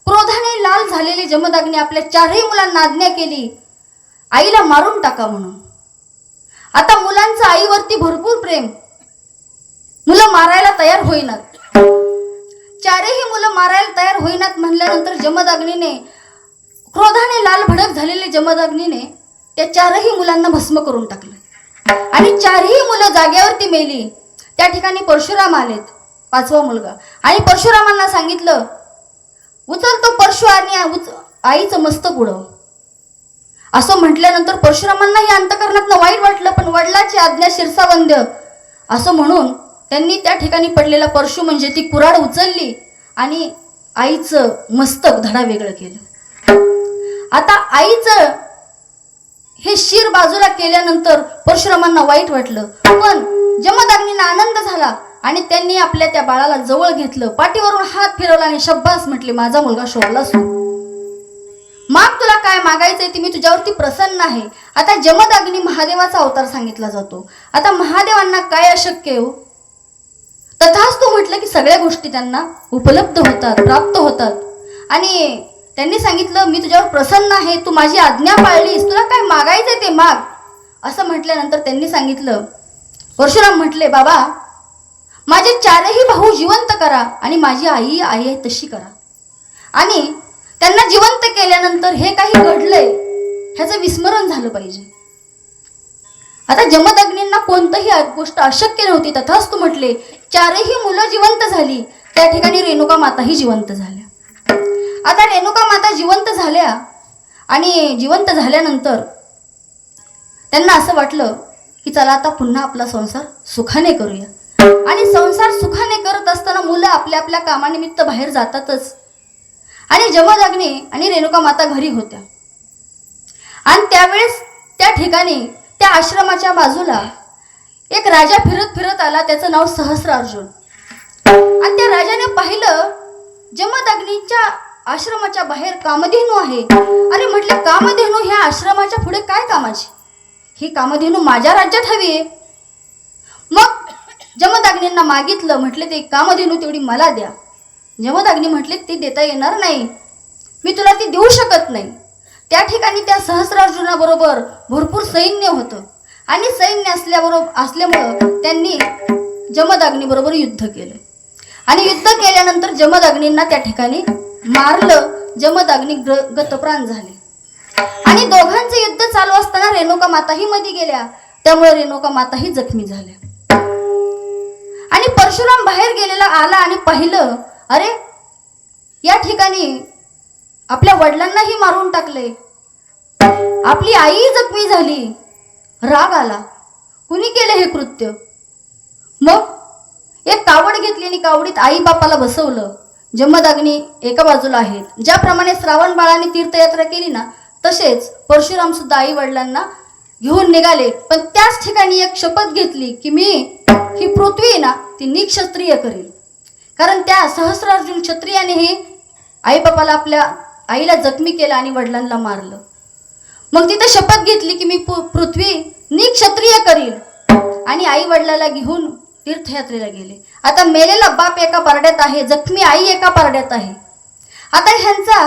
क्रोधाने लाल झालेले जमदग्नी आपल्या चारही मुलांना आज्ञा केली आईला मारून टाका म्हणून. आता मुलांचं आईवरती भरपूर प्रेम, मुलं मारायला तयार होईनात. चारही मुलं मारायला तयार होईनात म्हणल्यानंतर जमदग्नीने, क्रोधाने लाल भडक झालेले जमदग्नीने त्या चारही मुलांना भस्म करून टाकलं. आणि चारही मुलं जागेवरती मेली. त्या ठिकाणी परशुराम आलेत, पाचवा मुलगा. आणि परशुरामांना सांगितलं उचल तो परशु आणि आईचं मस्तक उडव. असं म्हटल्यानंतर परशुरामांनाही अंतकरणातनं वाईट वाटलं, पण वडिलाची आज्ञा शिरसावंद्य असं म्हणून त्यांनी त्या ठिकाणी पडलेला परशु म्हणजे ती कुऱ्हाड उचलली आणि आईचं मस्तक धडा वेगळं केलं. आता आईचं हे शिर बाजूला केल्यानंतर परशुरामांना वाईट वाटलं, पण जमदग्नींना आनंद झाला आणि त्यांनी आपल्या त्या बाळाला जवळ घेतलं, पाठीवरून हात फिरवला आणि शब्बास म्हटले माझा मुलगा शोभलास तू. माग तुला काय मागायचंय ते मी तुझ्यावरती प्रसन्न आहे. आता जमदग्नी महादेवाचा अवतार सांगितला जातो. आता महादेवांना काय अशक्य हो, तथास्तु म्हटलं की सगळ्या गोष्टी त्यांना उपलब्ध होतात, प्राप्त होतात. आणि त्यांनी सांगितलं मी तुझ्यावर प्रसन्न आहे, तू माझी आज्ञा पाळलीस, तुला काय मागायचंय ते माग. असं म्हटल्यानंतर त्यांनी सांगितलं, परशुराम म्हटले बाबा माझे चारही भाऊ जिवंत करा आणि माझी आई आहे तशी करा. आणि त्यांना जिवंत केल्यानंतर हे काही घडलंय ह्याचं विस्मरण झालं पाहिजे. आता जमदग्नींना कोणतंही गोष्ट अशक्य नव्हती, तथास्तु म्हटले. चारही मुलं जिवंत झाली. त्या ठिकाणी रेणुका माताही जिवंत झाल्या. आता रेणुका माता जिवंत झाल्या आणि जिवंत झाल्यानंतर त्यांना असं वाटलं की चला आता पुन्हा आपला संसार सुखाने करूया. आणि संसार सुखाने करत असताना मुलं आपल्या आपल्या कामानिमित्त बाहेर जातातच. आणि जमदग्नी आणि रेणुका माता घरी होत्या. आणि त्यावेळेस त्या ठिकाणी त्या आश्रमाच्या बाजूला एक राजा फिरत फिरत आला, त्याचं नाव सहस्रार्जुन. आणि त्या राजाने पाहिलं जमदग्नीच्या आश्रमाच्या बाहेर कामधेनू आहे. अरे म्हटले कामधेनू ह्या आश्रमाच्या पुढे काय कामाची, ही कामधेनू माझ्या राज्यात हवी आहे. मग जमदग्नींना मागितलं, म्हटले ते कामधेनू तेवढी मला द्या. जमदग्नी म्हटले ती देता येणार नाही, मी तुला ती देऊ शकत नाही. त्या ठिकाणी त्या सहस्रार्जुनाबरोबर भरपूर सैन्य होतं आणि सैन्य असल्यामुळं त्यांनी जमदग्नी बरोबर युद्ध केलं. आणि युद्ध केल्यानंतर जमदग्नींना त्या ठिकाणी मारलं. जमदग्नी गतप्राण झाले. आणि दोघांचं युद्ध चालू असताना रेणुका माताही मध्ये गेल्या, त्यामुळे रेणुका माताही जखमी झाल्या. आणि परशुराम बाहेर गेलेला आला आणि पाहिलं अरे या ठिकाणी आपल्या वडिलांनाही मारून टाकले, आपली आई जखमी झाली. राग आला, कुणी केले हे कृत्य. मग एक कावड घेतली आणि कावडीत आई बापाला बसवलं. जमदग्नी एका बाजूला आहेत. ज्याप्रमाणे श्रावण बाळाने तीर्थयात्रा केली ना, तसेच परशुराम सुद्धा आई वडिलांना घेऊन निघाले. पण त्याच ठिकाणी एक शपथ घेतली की मी ही पृथ्वी ना ती निक्षत्रिय करेल. कारण त्या सहस्रार्जुन क्षत्रियाने हे आई बापाला, आपल्या आईला जखमी केलं आणि वडिलांना मारलं. मग तिथे शपथ घेतली की मी पृथ्वी निक्षत्रिय करील. आणि आई वडिलाला घेऊन तीर्थयात्रेला गेले. आता मेलेला बाप एका पारड्यात आहे, जखमी आई एका पारड्यात आहे. आता ह्यांचा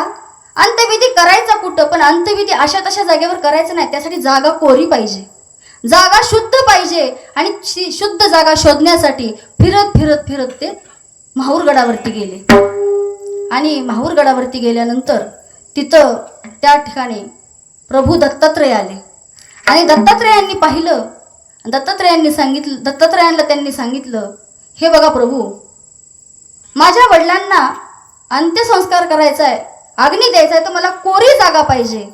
अंत्यविधी करायचा कुठं, पण अंत्यविधी अशा तशा जागेवर करायचं नाही. त्यासाठी जागा कोरी पाहिजे, जागा शुद्ध पाहिजे. आणि शुद्ध जागा शोधण्यासाठी फिरत फिरत फिरत ते माहूरगडावरती गेले. आणि माहूरगडावरती गेल्यानंतर तिथं त्या ठिकाणी प्रभू दत्तात्रय आले. आणि दत्तात्रयांनी पाहिलं, दत्तात्रयांना त्यांनी सांगितलं, हे बघा प्रभू, माझ्या वडिलांना अंत्यसंस्कार करायचा आहे, अग्नी द्यायचा आहे, तर मला कोरी जागा पाहिजे.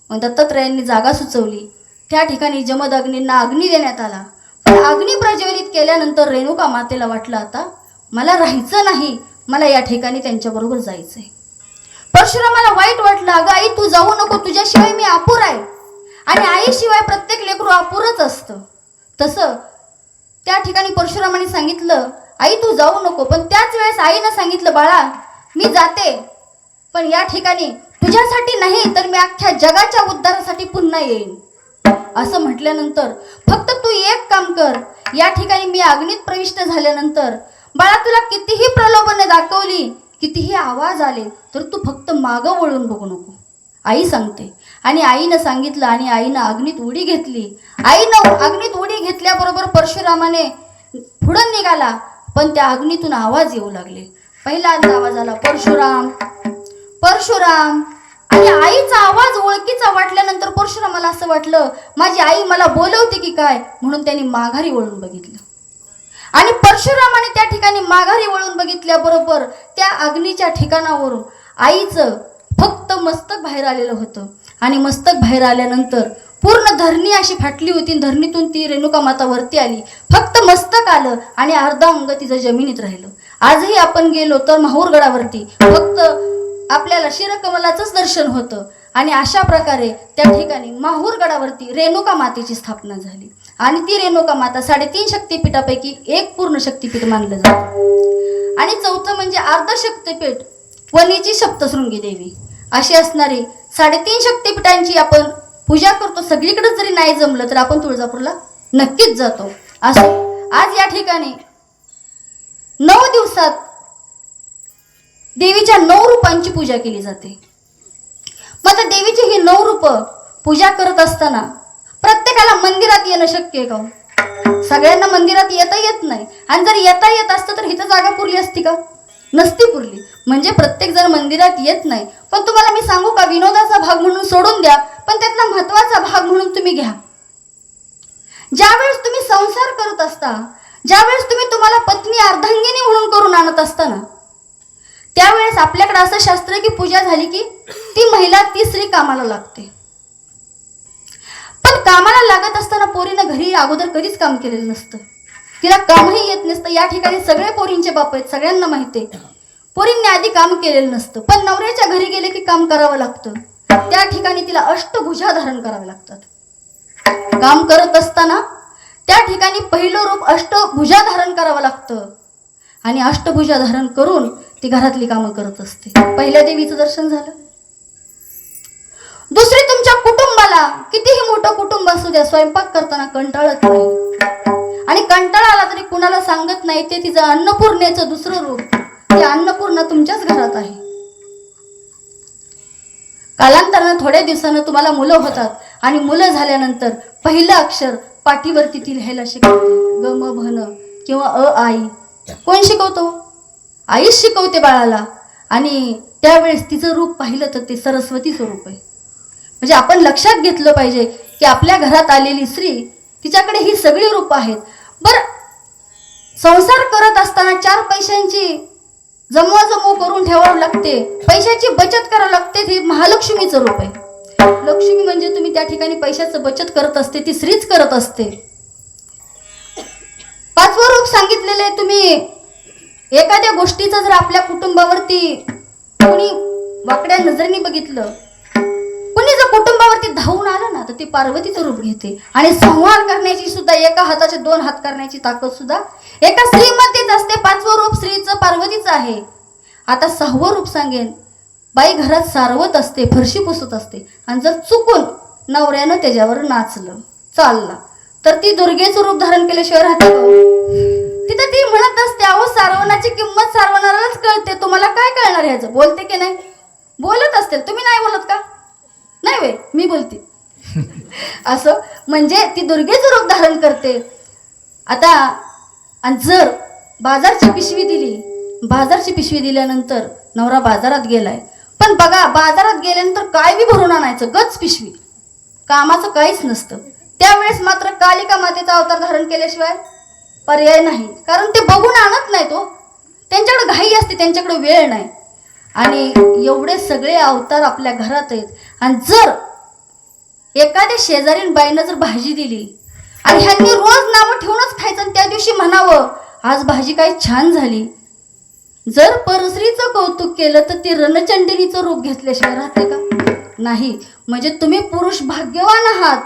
मग दत्तात्रयांनी जागा सुचवली. त्या ठिकाणी जमदग्नींना अग्नी देण्यात आला. पण अग्नी प्रज्वलित केल्यानंतर रेणुका मातेला वाटलं आता मला राहायचं नाही, मला या ठिकाणी त्यांच्याबरोबर जायचंय. परशुरामाला वाईट वाटलं, अगं आई तू जाऊ नको, तुझ्याशिवाय मी अपुर आहे. आणि आईशिवाय प्रत्येक लेकरू अपुरच असतं. तसं त्या ठिकाणी परशुरामाने सांगितलं, आई तू जाऊ नको. पण त्याच वेळेस आईनं सांगितलं, बाळा मी जाते, पण या ठिकाणी तुझ्यासाठी नाही तर मी अख्ख्या जगाच्या उद्धारासाठी पुन्हा येईन. असं म्हटल्यानंतर फक्त तू एक काम कर, या ठिकाणी मी अग्नीत प्रविष्ट झाल्यानंतर बाळा तुला कितीही प्रलोभने दाखवली, कितीही आवाज आले, तर तू फक्त मागं वळून बघू नको, आई सांगते. आणि आईनं सांगितलं आणि आईनं अग्नीत उडी घेतली. आईनं अग्नीत उडी घेतल्याबरोबर परशुरामाने पुढं निघाला, पण त्या अग्नीतून आवाज येऊ लागले. पहिल्यांदा आवाज आला परशुराम परशुराम. आणि आईचा आवाज ओळखीचा वाटल्यानंतर परशुरामाला असं वाटलं, माझी आई मला बोलवते की काय, म्हणून त्यांनी माघारी वळून बघितलं. आणि परशुरामाने त्या ठिकाणी माघारी वळून बघितल्याबरोबर त्या अग्नीच्या ठिकाणावरून आईचं फक्त मस्तक बाहेर आलेलं होतं. आणि मस्तक बाहेर आल्यानंतर पूर्ण धरणी अशी फाटली होती. धरणीतून ती रेणुका माता वरती आली, फक्त मस्तक आलं आणि अर्धा अंग तिचं जमिनीत राहिलं. आजही आपण गेलो तर माहूरगडावरती फक्त आपल्याला शिरकमलाचंच दर्शन होतं. आणि अशा प्रकारे त्या ठिकाणी माहूरगडावरती रेणुका मातेची स्थापना झाली. आणि ती रेणुका माता 3.5 शक्तिपीठापैकी एक पूर्ण शक्तिपीठ मानलं जातं. आणि चौथं म्हणजे अर्धशक्तिपीठ वणीची सप्तशृंगी देवी. अशी असणारी 3.5 शक्तिपीठांची आपण पूजा करतो. सगळीकडे जरी नाही जमलं तर आपण तुळजापूरला नक्कीच जातो. असं आज या ठिकाणी 9 दिवसात देवीच्या 9 रूपांची पूजा केली जाते. मग आता देवीची ही 9 रूप पूजा करत असताना प्रत्येकाला मंदिरात येणं शक्य आहे का? सगळ्यांना मंदिरात येता येत नाही. आणि जर येता येत असतं तर इथं जागा पुरली असती का? नसती पुरली. म्हणजे प्रत्येक जण मंदिरात येत नाही. पण तुम्हाला मी सांगू का, विनोदाचा भाग म्हणून सोडून द्या, पण त्यातला महत्वाचा भाग म्हणून तुम्ही घ्या. ज्यावेळेस तुम्ही संसार करत असता, ज्यावेळेस तुम्ही तुम्हाला पत्नी अर्धांगिनी म्हणून करून आणत असता ना, त्यावेळेस आपल्याकडे असं शास्त्र आहे की पूजा झाली की ती महिला ती स्त्री कामाला लागते. पण कामाला लागत असताना पोरीनं घरी अगोदर कधीच काम केलेलं नसतं, तिला कामही येत नसतं. या ठिकाणी सगळे पोरींचे बाप आहेत, सगळ्यांना माहिती आहे. पोरींनी आधी काम केलेलं नसतं, पण नवऱ्याच्या घरी गेले की काम करावं लागतं. त्या ठिकाणी तिला अष्टभुजा धारण करावे लागतात. काम करत असताना त्या ठिकाणी पहिलं रूप अष्टभुजा धारण करावं लागतं. आणि अष्टभुजा धारण करून ती घरातली कामं करत असते. पहिल्या देवीचं दर्शन झालं. दुसरी, तुमच्या कुटुंबाला कितीही मोठं कुटुंब असू द्या, स्वयंपाक करताना कंटाळत नाही. आणि कंटाळा आला तरी कुणाला सांगत नाही. ते तिचं अन्नपूर्णेचं दुसरं रूप. ती अन्नपूर्णा तुमच्याच घरात आहे. कालांतरानं थोड्या दिवसानं तुम्हाला मुलं होतात आणि मुलं झाल्यानंतर पहिलं अक्षर पाठीवरती ती लिहायला शिकवते. ग म भन किंवा अ आई. कोण शिकवतो? आईच शिकवते बाळाला. आणि त्यावेळेस तिचं रूप पाहिलं तर ते सरस्वती स्वरूप आहे. म्हणजे आपण लक्षात घेतलं पाहिजे की आपल्या घरात आलेली स्त्री, तिच्याकडे ही सगळी रूप आहेत. बरं, संसार करत असताना 4 पैशांची जमवाजमव करून ठेवावं लागते, पैशाची बचत करावी लागते. हे महालक्ष्मीचं रूप आहे. लक्ष्मी म्हणजे तुम्ही त्या ठिकाणी पैशाचं बचत करत असते, ती स्त्रीच करत असते. 5वं रूप सांगितलेले, तुम्ही एखाद्या गोष्टीचं जर आपल्या कुटुंबावरती कोणी वाकड्या नजरेने बघितलं, कोणी जर कुटुंबावरती धावून आलं ना, तर ती पार्वतीचं रूप घेते. आणि संहार करण्याची सुद्धा, एका हाताचे 2 हात करण्याची ताकद सुद्धा एका स्त्रीमध्येच असते. 5वं रूप स्त्रीचं पार्वतीचं आहे. आता 6वं रूप सांगेन, बाई घरात सारवत असते, फरशी पुसत असते. आणि जर चुकून नवऱ्यानं त्याच्यावर नाचलं, चालला, तर ती दुर्गेचं रूप धारण केल्याशिवाय राहते का? तिथं ती म्हणत असते, अहो सारवणाची किंमत सारवणारालाच कळते, तुम्हाला काय कळणार ह्याचं? बोलते की नाही? बोलत असते. तुम्ही नाही बोलत का? नाही वे, मी बोलते. असं म्हणजे ती दुर्गेचं रूप धारण करते. आता आणि जर बाजारची पिशवी दिली, बाजारची पिशवी दिल्यानंतर नवरा बाजारात गेलाय, पण बघा बाजारात गेल्यानंतर काय बी भरून आणायचं, गच पिशवी, कामाचं काहीच नसतं. त्यावेळेस मात्र कालिका मातेचा अवतार धारण केल्याशिवाय पर्याय नाही. कारण ते बघून आणत नाही तो, त्यांच्याकडे घाई असते, त्यांच्याकडे वेळ नाही. आणि एवढे सगळे अवतार आपल्या घरात आहेत. आणि जर एखाद्या शेजारीन बाईनं जर भाजी दिली आणि ह्यांनी रोज नावं ठेवूनच खायचं आणि त्या दिवशी म्हणावं आज भाजी काय छान झाली, जर परस्त्रीचं कौतुक केलं तर ती रणचंडिनीचं रूप घेतल्याशिवाय राहते का? नाही. म्हणजे तुम्ही पुरुष भाग्यवान आहात.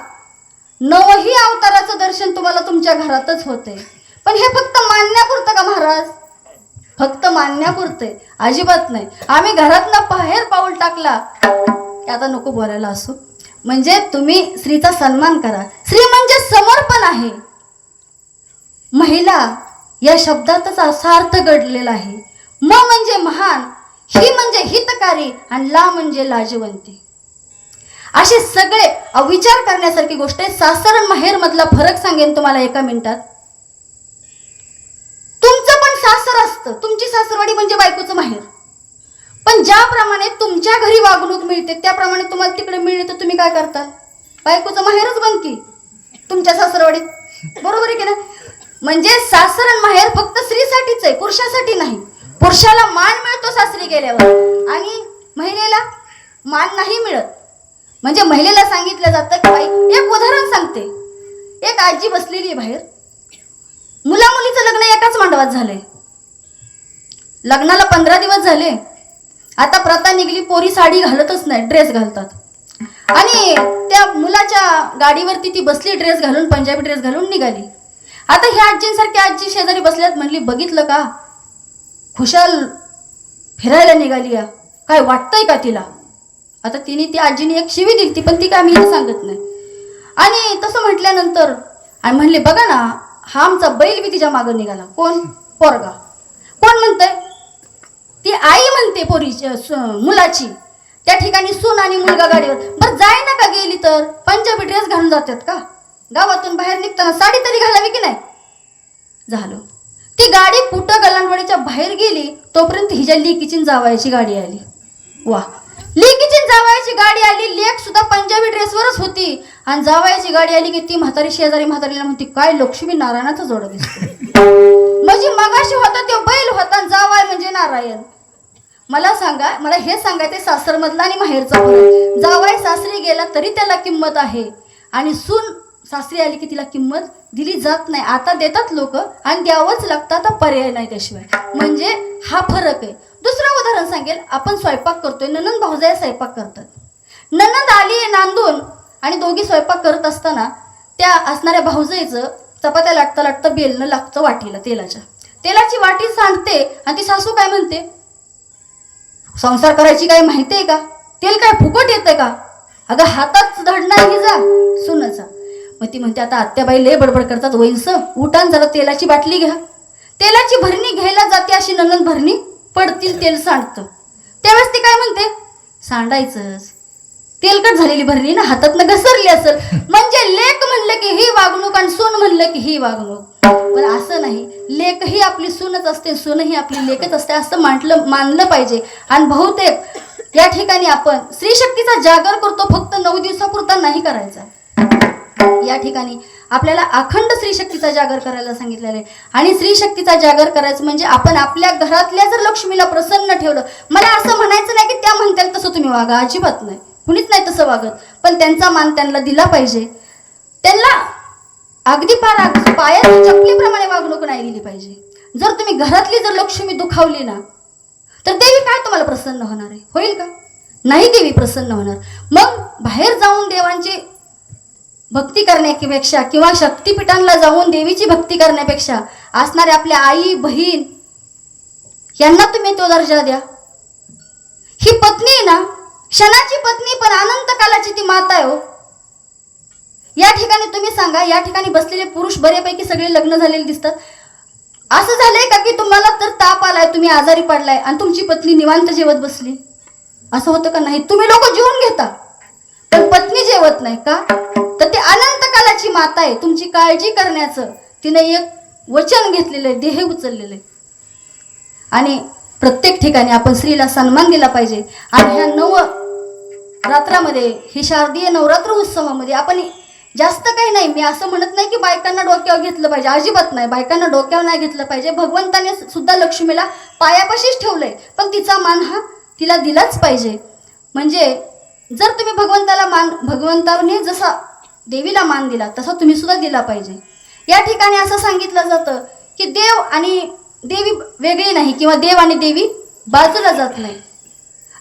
9ही अवताराचं दर्शन तुम्हाला तुमच्या घरातच होते. पण हे फक्त मानण्यापुरतं का महाराज? फक्त मानण्यापुरते, अजिबात नाही. आम्ही घरातनं बाहेर पाऊल टाकला की आता नको बोलायला असो, म्हणजे तुम्ही स्त्रीचा सन्मान करा. स्त्री म्हणजे समर्पण आहे. महिला या शब्दातच असा अर्थ घडलेला आहे. म म्हणजे महान, ही म्हणजे हितकारी आणि ला म्हणजे लाजवंती. असे सगळे विचार करण्यासारखी गोष्ट आहे. सासर आणि माहेर मधला फरक सांगेन तुम्हाला एका मिनिटात. तुमचं पण सासर असतं, तुमची सासरवाडी म्हणजे बायकोचं माहेर. पण ज्याप्रमाणे तुमच्या घरी वागणूक मिळते त्याप्रमाणे तुम्हाला तिकडे मिळते तर तुम्ही काय करता? बायकोचं माहेरच बंद की तुमच्या सासरवाडीत. बरोबर आहे की नाही? म्हणजे सासर आणि माहेर फक्त स्त्रीसाठीच आहे, पुरुषासाठी नाही. पुरुषाला मान मिळतो सासरी गेल्यावर आणि महिलेला मान नाही मिळत. म्हणजे महिलेला सांगितलं जातं की बाई, एक उदाहरण सांगते. एक आजी बसलेली आहे बाहेर, मुला मुलीचं लग्न एकाच मांडवात झालंय. लग्नाला 15 दिवस झाले. आता प्रथा निघली, पोरी साडी घालतच नाही, ड्रेस घालतात. आणि त्या मुलाच्या गाडीवरती ती बसली, ड्रेस घालून, पंजाबी ड्रेस घालून निघाली. आता ह्या आजींसारखी आजी शेजारी बसल्यात. म्हणली, बघितलं का, खुशाल फिरायला निघाली या, काय वाटतंय का तिला? आता तिने ती आजीने एक शिवी दिली ती, पण ती काय मी सांगत नाही. आणि तसं म्हटल्यानंतर आणि म्हणले, बघा ना, हा आमचा बैल बी तिच्या मागं निघाला. कोण? पोरगा. कोण म्हणतंय? ती आई म्हणते पोरीची, मुलाची. त्या ठिकाणी सून आणि मुलगा गाडीवर. बरं, जाय ना का गेली तर पंजाबी ड्रेस घालून जातात का? गावातून बाहेर निघताना साडी तरी घालावी की नाही? झालं. ती गाडी कुठं गलांडवाडीच्या बाहेर गेली तोपर्यंत हिच्या लेकीची जावायची गाडी आली. वा, लेकीची जावायची गाडी आली. लेक सुद्धा पंजाबी ड्रेसवरच होती आणि जावायची गाडी आली की ती म्हातारी शेजारी म्हातारीला म्हणते, काय लक्ष्मी नारायणाचा जोड दिसतो. म्हणजे मगाशी होता तो बैल होता, जावाय म्हणजे नारायण. मला सांगा, मला हे सांगायचं सासरमधला आणि माहेरचा फरक. जावाय सासरी गेला तरी त्याला किंमत आहे आणि सून सासरी आली की तिला किंमत दिली जात नाही. आता देतात लोक आणि द्यावंच लागतं, आता पर्याय नाही त्याशिवाय. म्हणजे हा फरक आहे. दुसरं उदाहरण सांगेल. आपण स्वयंपाक करतोय, ननंद भाऊजाई स्वयंपाक करतात. ननंद आली नांदून आणि दोघी स्वयंपाक करत असताना त्या असणाऱ्या भाऊजाईचं चपात्या लाटता लाटता बेलणं लागतं वाटीला, तेलाची वाटी सांडते आणि ती सासू काय म्हणते, संसार करायची काय माहिती आहे का? तेल काय फुकट येतं का? अगं हातात धडणार ही जा सुनचा. मग ती म्हणते, आता आत्याबाई लय बडबड करतात, वैस उठान जरा तेलाची बाटली घ्या. तेलाची भरणी घ्यायला जाते, अशी ननंद भरणी पडतील तेल सांडतं. त्यावेळेस ती काय म्हणते, सांडायचंच, तेलकट झालेली भरणी ना हातातनं घसरली असेल. म्हणजे लेक म्हणलं की ही वागणूक आणि सून म्हणलं की ही वागणूक. पण असं नाही, लेक ही आपली सूनच असते, सून ही आपली लेकच असते, असं मानलं पाहिजे. आणि बहुतेक या ठिकाणी आपण स्त्री शक्तीचा जागर करतो, फक्त 9 दिवसापुरता नाही करायचा. या ठिकाणी आपल्याला अखंड स्त्री शक्तीचा जागर करायला सांगितलेलं आहे. आणि स्त्री शक्तीचा जागर करायचं म्हणजे आपण आपल्या घरातल्या जर लक्ष्मीला प्रसन्न ठेवलं. मला असं म्हणायचं नाही की त्या म्हणतील तसं तुम्ही वागा, अजिबात नाही, कुणीच नाही तसं वागत. पण त्यांचा मान त्यांना दिला पाहिजे. त्यांना अगदी पायाची चपलीप्रमाणे वागणूक नाही दिली पाहिजे. जर तुम्ही घरातली जर लक्ष्मी दुखावली ना तर देवी काय तुम्हाला प्रसन्न होणार आहे? होईल का? नाही देवी प्रसन्न होणार. मग बाहेर जाऊन देवांची भक्ती करण्यापेक्षा किंवा शक्तिपीठांना जाऊन देवीची भक्ती करण्यापेक्षा असणारे आपल्या आई बहीण यांना तुम्ही तो दर्जा द्या. ही पत्नी आहे ना, क्षणाची पत्नी पण अनंत कालाची ती माता आहे हो. या ठिकाणी तुम्ही सांगा, या ठिकाणी बसलेले पुरुष बऱ्यापैकी सगळे लग्न झालेले दिसतात. असं झालंय का की तुम्हाला तर ताप आलाय, तुम्ही आजारी पडलाय आणि तुमची पत्नी निवांत जेवत बसली? असं होतं का? नाही. तुम्ही लोक जेवून घेता पण पत्नी जेवत नाही का? तर ती अनंत कालाची माता आहे. तुमची काळजी करण्याचं तिने एक वचन घेतलेलं आहे, देह उचललेलं आहे. आणि प्रत्येक ठिकाणी आपण स्त्रीला सन्मान दिला पाहिजे. आणि ह्या नवरात्रामध्ये, ही शारदीय नवरात्र उत्सवामध्ये आपण जास्त काही नाही, मी असं म्हणत नाही की बायकांना डोक्यावर घेतलं पाहिजे, अजिबात नाही. बायकांना डोक्यावर नाही घेतलं पाहिजे. भगवंताने सुद्धा लक्ष्मीला पायापाशीच ठेवलंय, पण तिचा मान हा तिला दिलाच पाहिजे. म्हणजे जर तुम्ही भगवंताने जसा देवीला मान दिला तसा तुम्ही सुद्धा दिला पाहिजे. या ठिकाणी असं सांगितलं जातं की देव आणि देवी वेगळी नाही किंवा देव आणि देवी बाजूला जात नाही.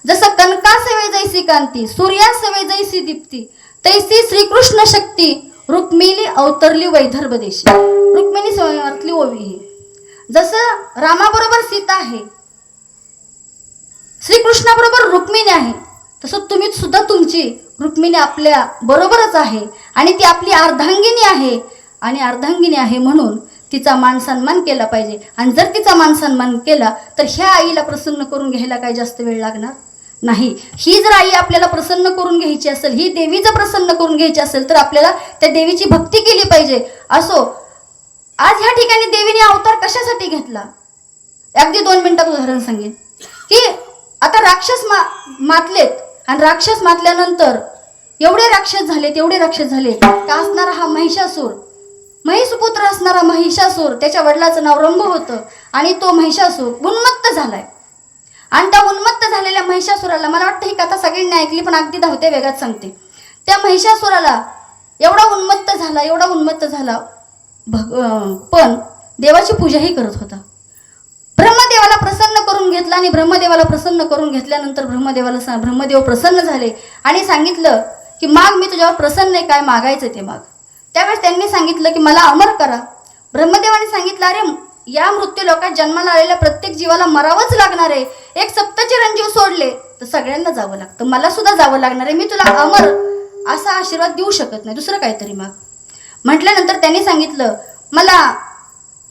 जसं कनका सेवे जैसी कांती, सूर्या सेवे जैसी दीप्ती, तैसी श्रीकृष्ण शक्ती रुक्मिणी अवतरली वैदर्भ देशी. रुक्मिणी स्वयंवरातली ओवी ही. जसं रामाबरोबर सीता आहे, श्रीकृष्णाबरोबर रुक्मिणी आहे, तसं तुम्ही सुद्धा तुमची रुक्मिणी आपल्या बरोबरच आहे आणि ती आपली अर्धांगिनी आहे. आणि अर्धांगिनी आहे म्हणून तिचा मान सन्मान केला पाहिजे. आणि जर तिचा मान सन्मान केला तर ह्या आईला प्रसन्न करून घ्यायला काही जास्त वेळ लागणार नाही. ही जर आई आपल्याला प्रसन्न करून घ्यायची असेल, ही देवी जर प्रसन्न करून घ्यायची असेल तर आपल्याला त्या देवीची भक्ती केली पाहिजे. असो, आज ह्या ठिकाणी देवीने अवतार कशासाठी घेतला? अगदी 2 मिनिटात उदाहरण सांगेन की आता राक्षस मातलेत आणि राक्षस मातल्यानंतर एवढे राक्षस झाले का असणारा हा महिषासूर, महिषपुत्र असणारा महिषासूर, त्याच्या वडिलाचं नाव रंभ होतं आणि तो महिषासूर उन्मत्त झालाय. आणि त्या उन्मत्त झालेल्या महिषासुराला, मला वाटतं ही कथा सगळ्यांनी ऐकली पण अगदी धावत्या वेगात सांगते, त्या महिषासुराला एवढा उन्मत्त झाला पण देवाची पूजाही करत होता. ब्रह्मदेवाला प्रसन्न करून घेतला आणि ब्रह्मदेवाला प्रसन्न करून घेतल्यानंतर ब्रह्मदेव प्रसन्न झाले आणि सांगितलं की माग, मी तुझ्यावर प्रसन्न आहे, काय मागायचं ते माग. त्यावेळेस त्यांनी सांगितलं की मला अमर करा. ब्रह्मदेवाने सांगितलं, अरे या मृत्यू लोकात जन्माला आलेल्या प्रत्येक जीवाला मरावंच लागणार आहे. एक सप्तचिरंजीव सोडले तर सगळ्यांना जावं लागतं, मला सुद्धा जावं लागणार आहे. मी तुला अमर असा आशीर्वाद देऊ शकत नाही, दुसरं काहीतरी माग. म्हटल्यानंतर त्यांनी सांगितलं, मला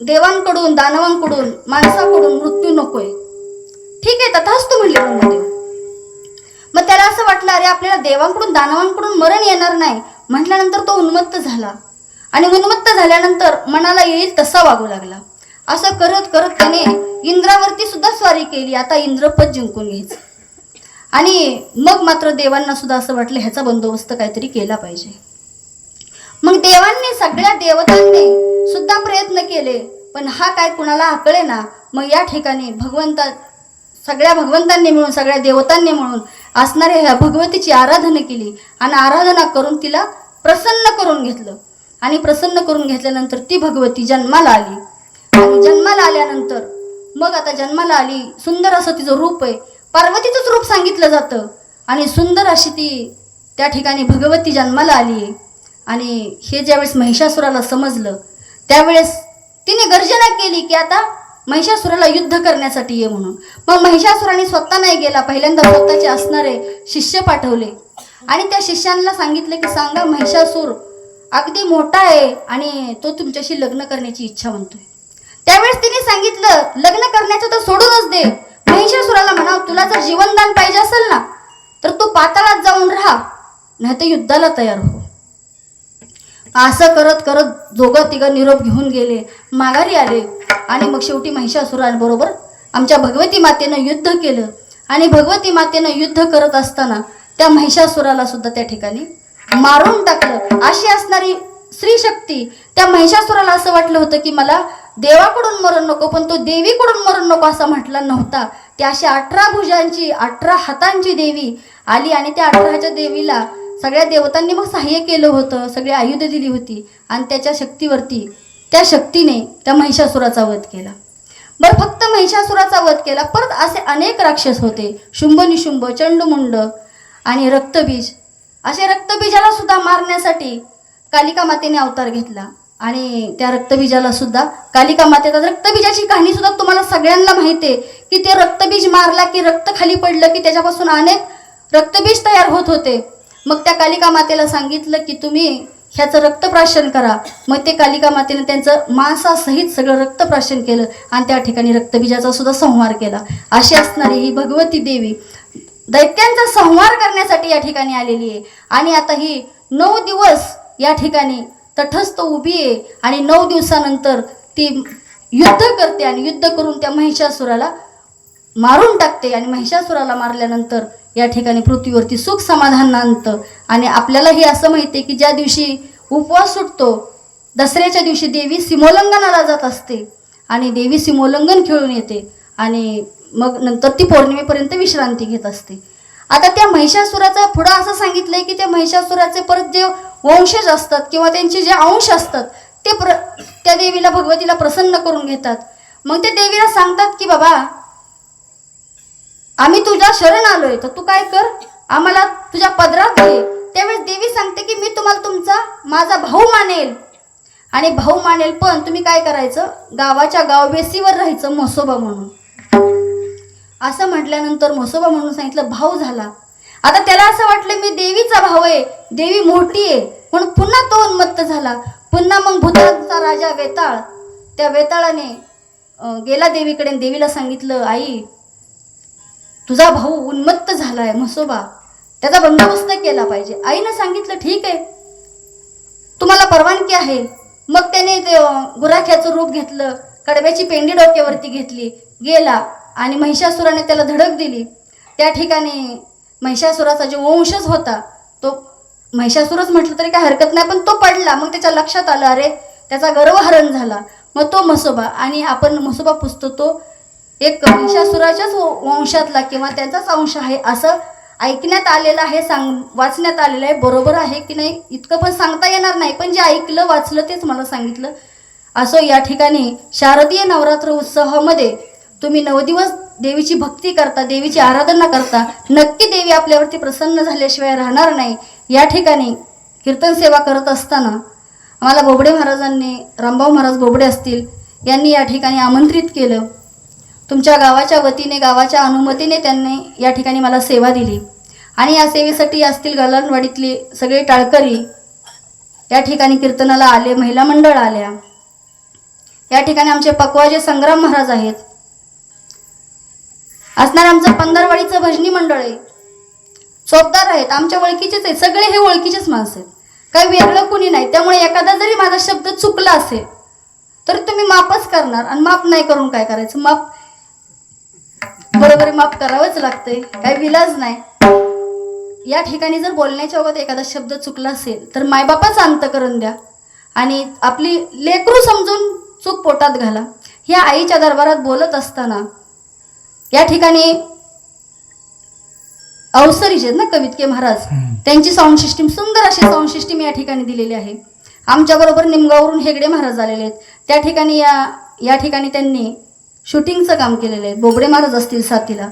देवांकडून, दानवांकडून, माणसाकडून मृत्यू नकोय. ठीक आहे, तथास्तु म्हणले ब्रह्मदेव. मग त्याला असं वाटलं, अरे आपल्याला देवांकडून, दानवांकडून मरण येणार नाही. म्हटल्यानंतर तो उन्मत्त झाला आणि उन्मत्त झाल्यानंतर मनाला येईल तसा वागू लागला. असं करत करत त्याने इंद्रावरती सुद्धा स्वारी केली. आता इंद्रपद जिंकून घ्यायचं. आणि मग मात्र देवांना सुद्धा असं वाटलं ह्याचा बंदोबस्त काहीतरी केला पाहिजे. मग देवांनी, सगळ्या देवतांनी सुद्धा प्रयत्न केले पण हा काय कुणाला आकळे ना. मग या ठिकाणी सगळ्या भगवंतांनी मिळून, सगळ्या देवतांनी मिळून असणाऱ्या ह्या भगवतीची आराधना केली आणि आराधना करून तिला प्रसन्न करून घेतलं. आणि प्रसन्न करून घेतल्यानंतर ती भगवती जन्माला आली. आणि जन्माला आल्यानंतर मग आता जन्माला आली, सुंदर असं तिचं रूप आहे, पार्वतीचंच रूप सांगितलं जातं. आणि सुंदर अशी ती त्या ठिकाणी भगवती जन्माला आली. आणि हे ज्यावेळेस महिषासुराला समजलं त्यावेळेस तिने गर्जना केली की आता महिषासुराला युद्ध करण्यासाठी ये म्हणून. मग महिषासुराने स्वतः नाही गेला, पहिल्यांदा स्वतःचे असणारे शिष्य पाठवले आणि त्या शिष्यांना सांगितलं की सांगा, महिषासूर अगदी मोठा आहे आणि तो तुमच्याशी लग्न करण्याची इच्छा म्हणतोय. त्यावेळेस तिने सांगितलं, लग्न करण्याचं तर सोडूनच दे, महिषासुराला म्हणा तुला जर जीवनदान पाहिजे असेल ना तर तू पाताळात जाऊन राहा, नाही तर युद्धाला तयार हो. असं करत करत दोघं तिघं निरोप घेऊन गेले, माघारी आले. आणि मग शेवटी महिषासुराबरोबर आमच्या भगवती मातेनं युद्ध केलं. आणि भगवती मातेनं युद्ध करत असताना त्या महिषासुराला सुद्धा त्या ठिकाणी मारून टाकलं. अशी असणारी स्त्री शक्ती त्या महिषासुराला असं वाटलं होतं की मला देवाकडून मरण नको, पण तो देवीकडून मरण नको असा म्हटला नव्हता. ती अशी 18 भुजांची, 18 हातांची देवी आली आणि त्या 18च्या देवीला सगळ्या देवतांनी मग सहाय्य केलं होतं, सगळी आयुध दिली होती आणि त्याच्या शक्तीवरती, त्या शक्तीने त्या महिषासुराचा वध केला. बरं, फक्त महिषासुराचा वध केला, परत असे अनेक राक्षस होते, शुंभ निशुंभ, चंडमुंड आणि रक्तबीज. असे रक्तबीजाला सुद्धा मारण्यासाठी कालिका मातेने अवतार घेतला. आणि त्या रक्तबीजाला सुद्धा कालिका मातेचा, रक्तबीजाची कहाणी सुद्धा तुम्हाला सगळ्यांना माहिती आहे की ते रक्तबीज मारला की रक्त खाली पडलं की त्याच्यापासून अनेक रक्तबीज तयार होत होते. मग त्या कालिका मातेला सांगितलं की तुम्ही ह्याचं रक्तप्राशन करा. मग ते कालिका मातेने त्यांचं मांसासहित सगळं रक्तप्राशन केलं आणि त्या ठिकाणी रक्तबीजाचा सुद्धा संहार केला. अशी असणारी ही भगवती देवी दैत्यांचा संहार करण्यासाठी या ठिकाणी आलेली आहे. आणि आता ही 9 दिवस या ठिकाणी तटस्थ उभी आहे आणि 9 दिवसानंतर ती युद्ध करते आणि युद्ध करून त्या महिषासुराला मारून टाकते. आणि महिषासुराला मारल्यानंतर या ठिकाणी पृथ्वीवरती सुख समाधान आणतं. आणि आपल्याला हे असं माहिती आहे की ज्या दिवशी उपवास सुटतो, दसऱ्याच्या दिवशी देवी सीमोल्लंघनाला जात असते आणि देवी सीमोल्लंघन खेळून येते आणि मग नंतर ती पौर्णिमेपर्यंत विश्रांती घेत असते. आता त्या महिषासुराचं पुढं असं सांगितलंय की त्या महिषासुराचे परत जे वंशज असतात किंवा त्यांचे जे अंश असतात ते त्या देवीला, भगवतीला प्रसन्न करून घेतात. मग ते देवीला सांगतात की बाबा आम्ही तुझ्या शरण आलोय, तर तू काय कर, आम्हाला तुझ्या पदरात घे. त्यावेळेस देवी सांगते की मी तुम्हाला तुमचा माझा भाऊ मानेल, आणि भाऊ मानेल, पण तुम्ही काय करायचं, गावाच्या गाववेसीवर राहायचं म्हसोबा म्हणून. असं म्हटल्यानंतर म्हसोबा म्हणून सांगितलं, भाऊ झाला. आता त्याला असं वाटलं मी देवीचा भाऊ आहे, देवी मोठी आहे, म्हणून पुन्हा तो उन्मत्त झाला. पुन्हा मग भूतांचा राजा वेताळ, त्या वेताळाने गेला देवीकडे, देवीला सांगितलं, आई तुझा भाऊ उन्मत्त झालाय म्हसोबा, त्याचा बंदोबस्त केला पाहिजे. आईनं सांगितलं ठीक आहे, तुम्हाला परवानगी आहे. मग त्याने ते गुराख्याचं रूप घेतलं, कडव्याची पेंडी डोक्यावरती घेतली, गेला आणि महिषासुराने त्याला धडक दिली. त्या ठिकाणी महिषासुराचा जो वंशज होता, तो महिषासुरच म्हटलं तरी काय हरकत नाही, पण तो पडला. मग त्याच्या लक्षात आलं, अरे त्याचा गर्वहरण झाला. मग तो म्हसोबा, आणि आपण म्हसोबा पुजतो तो एक महिषासुराच्याच वंशातला किंवा त्यांचाच अंश आहे असं ऐकण्यात आलेलं आहे, वाचण्यात आलेलं आहे. बरोबर आहे की नाही इतकं पण सांगता येणार नाही, पण जे ऐकलं वाचलं तेच मला सांगितलं. असो, या ठिकाणी शारदीय नवरात्र उत्सवामध्ये तुम्ही 9 दिवस देवीची भक्ती करता, देवीची आराधना करता, नक्की देवी आपल्यावरती प्रसन्न झाल्याशिवाय राहणार नाही. या ठिकाणी कीर्तन सेवा करत असताना आम्हाला बोबडे महाराजांनी, रामभाऊ महाराज बोबडे असतील, यांनी या ठिकाणी आमंत्रित केलं. तुमच्या गावाच्या वतीने, गावाच्या अनुमतीने त्यांनी या ठिकाणी मला सेवा दिली. आणि या सेवेसाठी असतील गलांवाडीतले सगळे टाळकरी या ठिकाणी कीर्तनाला आले, महिला मंडळ आल्या. या ठिकाणी आमचे पकवाजे संग्राम महाराज आहेत, असणार आमचं पंधरवाडीचं भजनी मंडळ आहे, चोपदार आहेत, आमच्या ओळखीचेच आहेत, सगळे हे ओळखीचेच माणसं आहेत, काही वेगळं कुणी नाही. त्यामुळे एखादा जरी माझा शब्द चुकला असेल तर तुम्ही माफच करणार, आणि माफ नाही करून काय करायचं, माफ बरोबर माफ करावंच लागतंय, काही विलाज नाही. या ठिकाणी जर बोलण्याच्या अगोदर एखादा शब्द चुकला असेल तर मायबापाचं अंतकरण द्या आणि आपली लेकरू समजून चूक पोटात घाला. ह्या आईच्या दरबारात बोलत असताना या ठिकाणी अवसरीचे आहेत ना कवितके महाराज, त्यांची साऊंड सिस्टीम, सुंदर अशी साऊंड सिस्टीम या ठिकाणी दिलेली आहे. आमच्याबरोबर निमगावरून हेगडे महाराज आलेले आहेत, त्या ठिकाणी या ठिकाणी त्यांनी शूटिंगचं काम केलेलं आहे. बोबडे महाराज असतील साथीला,